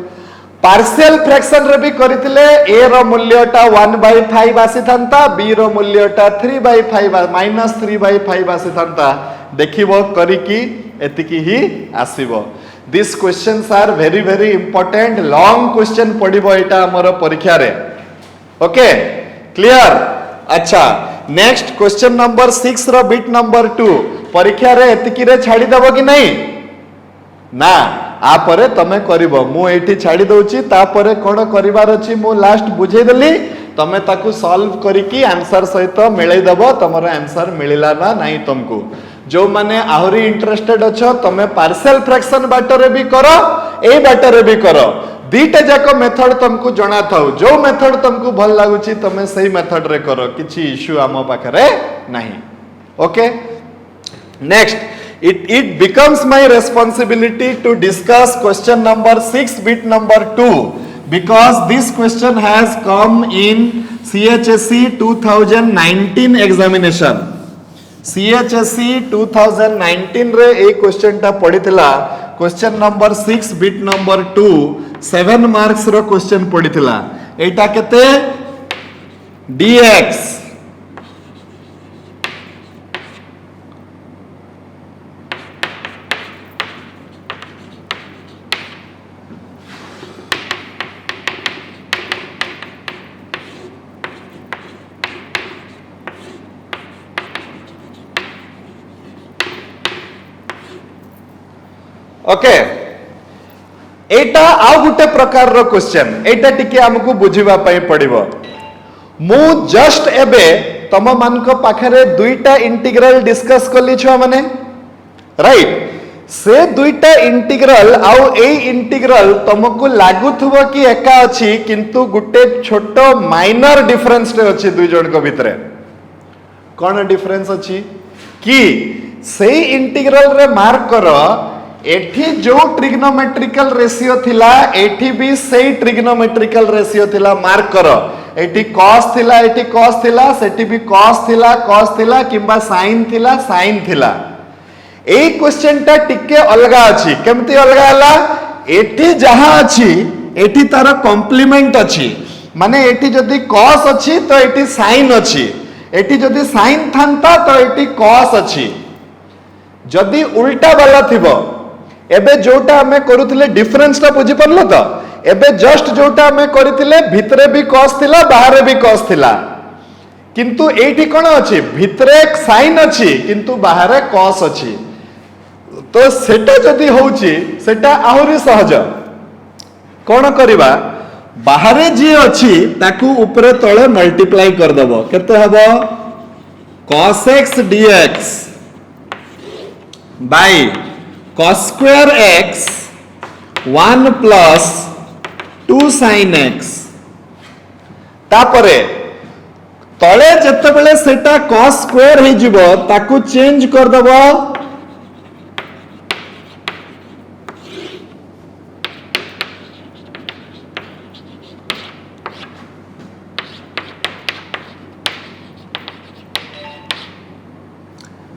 पार्शियल फ्रैक्शन रे भी करितले a रो मूल्यटा 1/5 आसी थांता b रो मूल्यटा 3/5 minus 3/5 आसी थांता देखिबो करिकी एतिकी ही आसीबो this questions are very very important long question पडिबो एटा हमर परीक्षा रे ओके क्लियर अच्छा नेक्स्ट क्वेश्चन नंबर 6 रो बिट नंबर 2 परीक्षा रे एतिकी रे छाडी दबो कि नहीं ना आ परे तमे करिवो मु एठी छाडी दउची ता परे कोन करिवार अछि मु लास्ट बुझे देली तमे ताकू सॉल्व करिकी आंसर सहित मिलै दबो तमरो आंसर मिलिला ना नहीं तुमको जो माने आहुरी इंटरेस्टेड अछो तमे पार्शियल फ्रैक्शन बाटरे भी करो ए बाटरे भी करो दीटा जाको मेथड तुमको जणा थाउ जो मेथड तुमको भल लागुची तमे सही मेथड रे करो किछि इश्यू आमो पाखरे नहीं okay next it becomes my responsibility to discuss question number 6 bit number 2 because this question has come in CHSE 2019 examination CHSE 2019 रे ए क्वेश्चन टा पडितला question number 6 bit number 2 7 marks रो क्वेश्चन पडितला एटा केते dx ओके एटा आउ गुटे प्रकार रो क्वेश्चन एटा टिके हमकु बुझिबा पई पड़िबो मु जस्ट एबे तम मानको पाखरे दुईटा इंटीग्रल डिस्कस करली छ माने राइट से दुईटा इंटीग्रल आउ ए इंटीग्रल तुमको लागुथबो कि एका अछि किंतु गुटे छोटो माइनर डिफरेंस रे अछि दुई जण को भितरे कोन डिफरेंस अछि कि सेही इंटीग्रल रे मार्क करो एठी जो ट्रिग्नोमेट्रिकल रेशियो थिला एठी भी सही ट्रिग्नोमेट्रिकल रेशियो थिला मार्क करो एठी cos थिला एठी cos थिला सेठी भी cos थिला किंबा sin थिला ए क्वेश्चन टा टिके अलगा अछि केमती अलगा हला एठी जहां अछि एठी तार कॉम्प्लीमेंट अछि माने एठी जदी cos अछि तो एठी sin अछि एठी जदी sin थांता तो एठी cos अछि जदी उल्टा वाला थिबो एबे जोटा हमें करूथिले डिफरेंस टा बुझी परलो तो एबे जस्ट जोटा हमें करिथिले भितरे भी cos थिला बाहर भी cos थिला किंतु एठी कोन अछि भितरे sin अछि किंतु बाहर cos अछि तो सेटा जदी होउची सेटा आहुरी सहज कोन करिबा बाहर जी अछि ताकू ऊपर तळे मल्टीप्लाई कर दबो केते हबो cos x dx by cos square x 1 plus 2 sin x तापरे तळे जत्ते बेले सेटा cos square हे जिवो ताकू चेंज कर दबो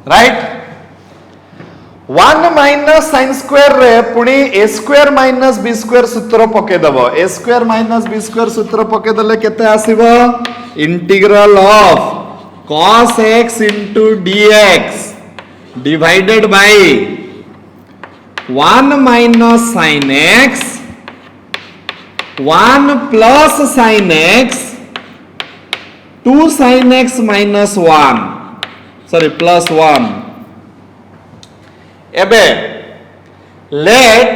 राइट 1 माइनस sin स्क्वायर रे पुणी a square minus b square सूत्र पके दबो a square minus b square सूत्र पके दले केते आसीबो integral of cos x into dx divided by 1 minus sin x 1 plus sin x 2 sin x minus 1 sorry plus 1 एबे let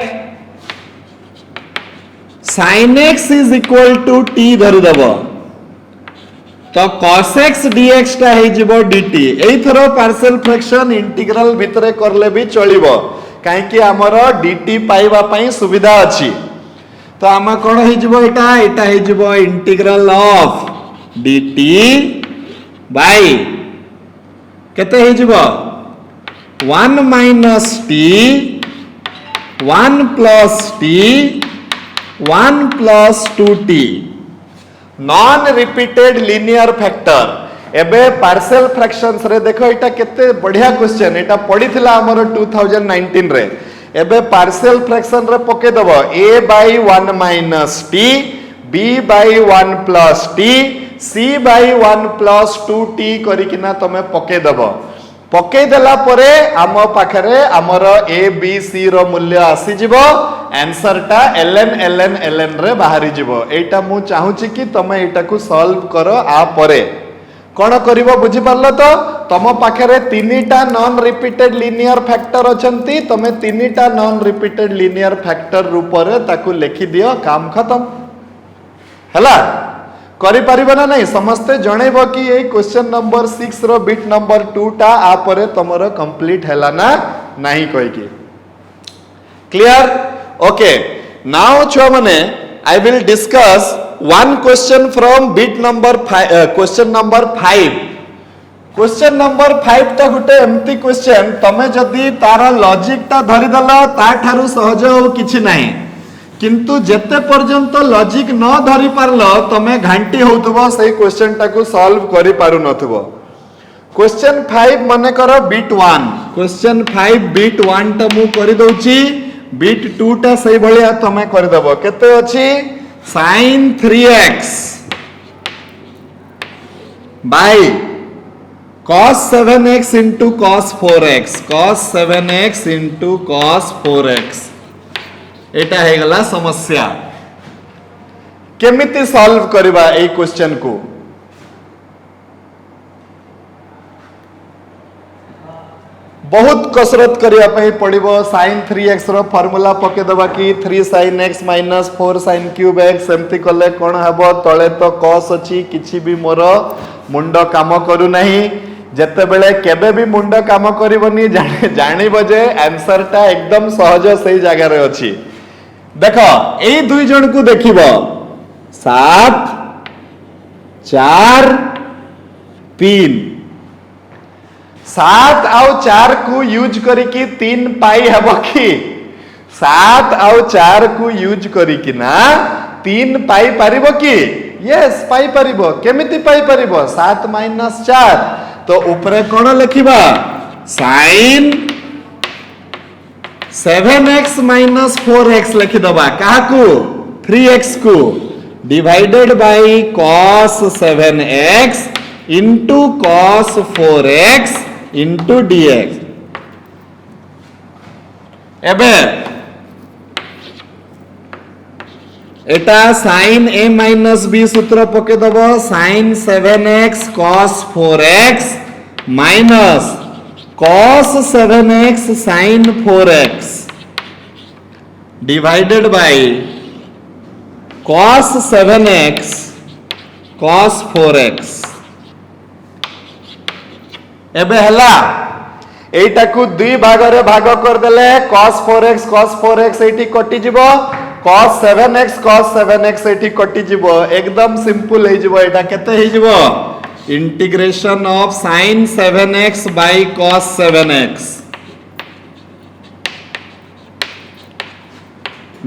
sin x is equal to t धरि दबो तो cos x dx टा हे जिवो dt एई थरो पार्शियल फ्रैक्शन इंटीग्रल भितरे करले भी चलिबो काहे कि हमर dt पाइबा पई सुविधा अछि तो आम कोन हे जिवो एटा हे जिवो इंटीग्रल ऑफ dt बाय केते हे जिवो 1 minus t 1 plus t 1 plus 2t non repeated linear factor एबे पार्शियल फ्रैक्शंस रे देखो एटा केते बढ़िया क्वेश्चन एटा पढिथिला हमर 2019 रे एबे पार्शियल फ्रैक्शन रे पके दबो a by 1 minus t b by 1 plus t c by 1 plus 2t करिकिना तमे पके दबो पके देला परे आम पाखरे आमर ए बी सी रो मूल्य आसी जिवो आंसर टा ln रे बाहरी जिवो एटा मु चाहूची कि तमे एटा को सॉल्व करो आ परे कोन करिवो बुझी परलो तो तम पाखरे तीनटा नॉन रिपीटेड लिनियर फैक्टर अछंती तमे तीनटा नॉन रिपीटेड लिनियर फैक्टर रूप रे ताकू लिखि दियो काम खत्म हला करि परिबो ना नहीं समस्ते जणेबो कि ए क्वेश्चन नंबर 6 रो बिट नंबर 2 टा आ परे तमरो कंप्लीट हैला ना नहीं कहि कि क्लियर ओके नाउ छो माने I will discuss one question from bit number question number 5 question number 5 ता गुटे एम्ति क्वेश्चन तमे जदी तार लॉजिक ता धरि दलो ता थारु सहज हो किछि नाही किंतु जेते पर्यंत लॉजिक न धरि पारलो तमे घंटी होतबो सही क्वेश्चन टाकू सॉल्व करि पारु नथबो क्वेश्चन 5 माने करो बिट 1 क्वेश्चन 5 बिट 1 टा मु करि दउची बिट 2 टा सही भलिया तमे करि दबो केते अछि sin 3x by cos 7x into cos 4x cos 7x into cos 4x एटा हे गला समस्या केमिति सॉल्व करबा ए क्वेश्चन को बहुत कसरत करिया पई पड़िबो sin 3x रो फार्मूला पके दबा कि 3 sin x minus 4 sin cube x एम्ति कले कोन हबो तळे तो cos अछि किछि भी मोर मुंड काम करू नाही जते बेले केबे भी मुंड काम करिवनी जानिबो जे आंसर टा एकदम सहज सही जगह रे अछि देखो ए दुई जन को देखिबो 7 4 3 7 आउ 4 को यूज करिकी 3 पाई हबो कि 7 आउ 4 को यूज करिकी ना 3 पाई परिबो कि यस पाई परिबो केमिति पाई परिबो 7 - 4 तो ऊपरे कोन लिखिबा sin 7x minus 4x लिखि दबा काकू 3x को divided by cos 7x into cos 4x into dx एबे एटा sin a minus b सूत्र पके दबो sin 7x cos 4x minus cos 7x sin 4x divided by cos 7x cos 4x एबे हला एटा को दुई भाग रे भाग कर देले cos 4x एठी कटि जिवो cos 7x एठी कटि जिवो एकदम सिंपल हे जिवो एटा केते हे जिवो integration of sin 7x by cos 7x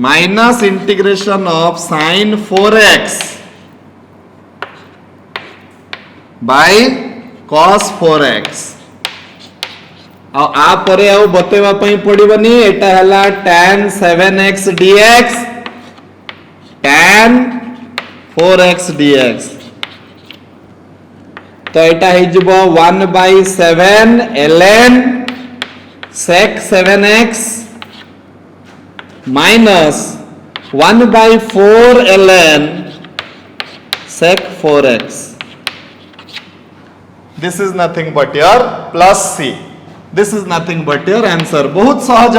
minus integration of sin 4x by cos 4x आ परे आउ बतेवा पई पड़िबनी एटा हला tan 7x dx tan 4x dx तो एटा हे जबो 1/7 ln sec 7x minus 1/4 ln sec 4x. This is nothing but your plus c. This is nothing but your answer. बहुत सहज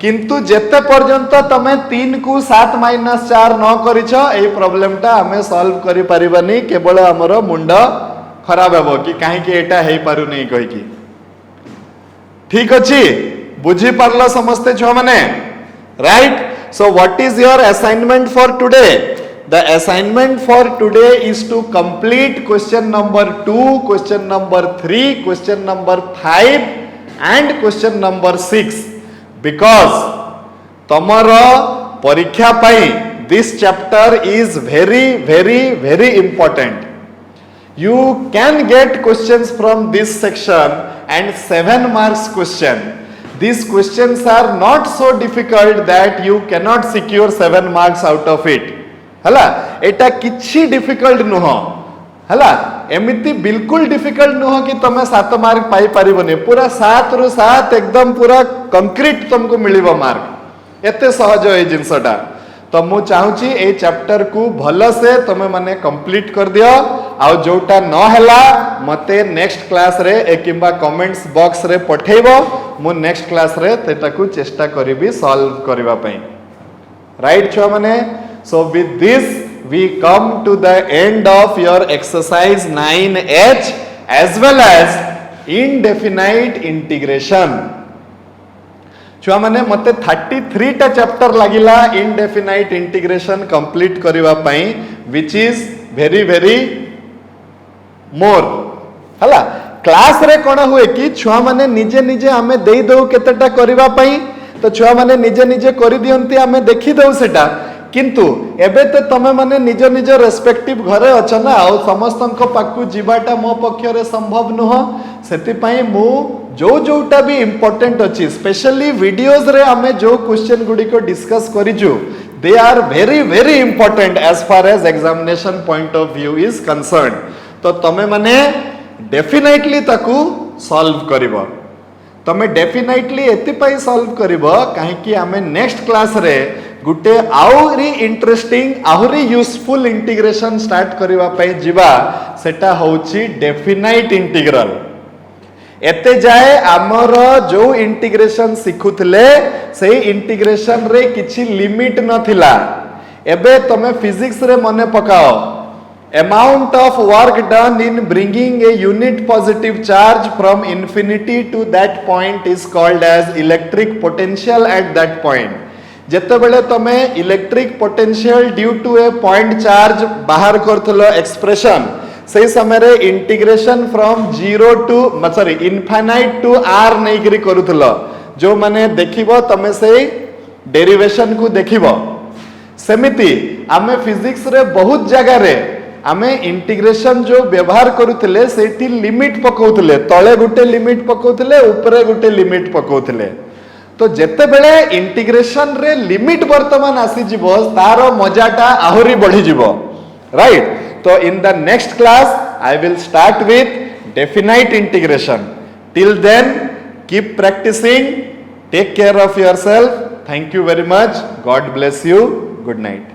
किंतु जेते पर्यंत तमे 3 को 7 - 4 न करिछ ए प्रॉब्लम टा हमें सॉल्व करि परिबानी केवल हमर मुंड खराब हेबो कि काहे कि एटा हेई पारु नै कहि कि ठीक अछि बुझी पारला समस्ते छ माने right. So what is your assignment for today? The assignment for today is to complete question number 2, question number 3, question number 5 and question number 6 because tomorrow parikha pai this chapter is very very very important. You can get questions from this section and 7 marks question. These questions are not so difficult that you cannot secure 7 marks out of it. हला एटा किछि difficult नुह हला एमिति बिल्कुल difficult नुह कि तमे 7 mark पाई परिबने पूरा 7 रु 7 एकदम पूरा कंक्रीट तुमको मिलिबो मार्क एते सहज ए जिंसटा तो मु चाहूची ए चैप्टर को भलो से तमे माने कंप्लीट कर दियो आ जोटा न हला मते नेक्स्ट क्लास रे ए किबा कमेंट्स बॉक्स रे पठेइबो मु नेक्स्ट क्लास रे तेटा को चेष्टा करिबी सॉल्व करबा पई राइट छो माने. So with this we come to the end of your exercise 9H as well as indefinite integration. छुआ माने मते 33 टा चैप्टर लागिला indefinite integration कंप्लीट करिवा पई which is very very more हला क्लास रे कोन हुए कि छुआ माने निजे निजे हमें देई दउ केतेटा करिवा पई तो छुआ माने निजे निजे करि दियंती हमें देखि दउ सेटा किंतु एबे तो तमे माने निज निज रेस्पेक्टिव घरे अछ ना आ समस्तन पाकू जीवाटा मो पक्षरे संभव नुह सेति पई मु जो जोटा भी इंपोर्टेंट अछि स्पेशली वीडियोस रे हमें जो क्वेश्चन गुडी को डिस्कस करिजु they are very very important as far as examination point of view is concern. तो तमे माने डेफिनेटली ताकू सॉल्व करिवो तमे डेफिनेटली एति पई सॉल्व करिवो काहे कि हमें नेक्स्ट क्लास रे गुटे आउरी इंटरेस्टिंग आउरी यूजफुल इंटीग्रेशन स्टार्ट करिवा पई जिबा सेटा होची डेफिनाइट इंटीग्रल. एते जाए आमर जो इंटीग्रेशन सिखुथले सेही इंटीग्रेशन रे किछि लिमिट नथिला एबे तमे फिजिक्स रे मने पकाओ amount of work done in bringing a unit positive charge from infinity to that point is called as electric potential at that point. जेते बेले तमे electric potential due to a point charge बाहर करथलो expression से समय रे integration from 0 to sorry infinite to r नेकरी करूथलो जो माने देखिबो तमे से डेरिवेशन को देखिबो सेमिति आमे फिजिक्स रे बहुत जगह रे आमे इंटीग्रेशन जो व्यवहार करूथले सेठी लिमिट पकाउथले तळे गुटे लिमिट पकाउथले ऊपरे गुटे लिमिट पकाउथले तो जेते बेले इंटीग्रेशन रे लिमिट वर्तमान आसी जिवो तारो मजाटा आहुरी बढ़ी जिवो राइट. तो in the next class I will start with definite integration. Till then keep practicing take care of yourself. Thank you very much. God bless you. Good night.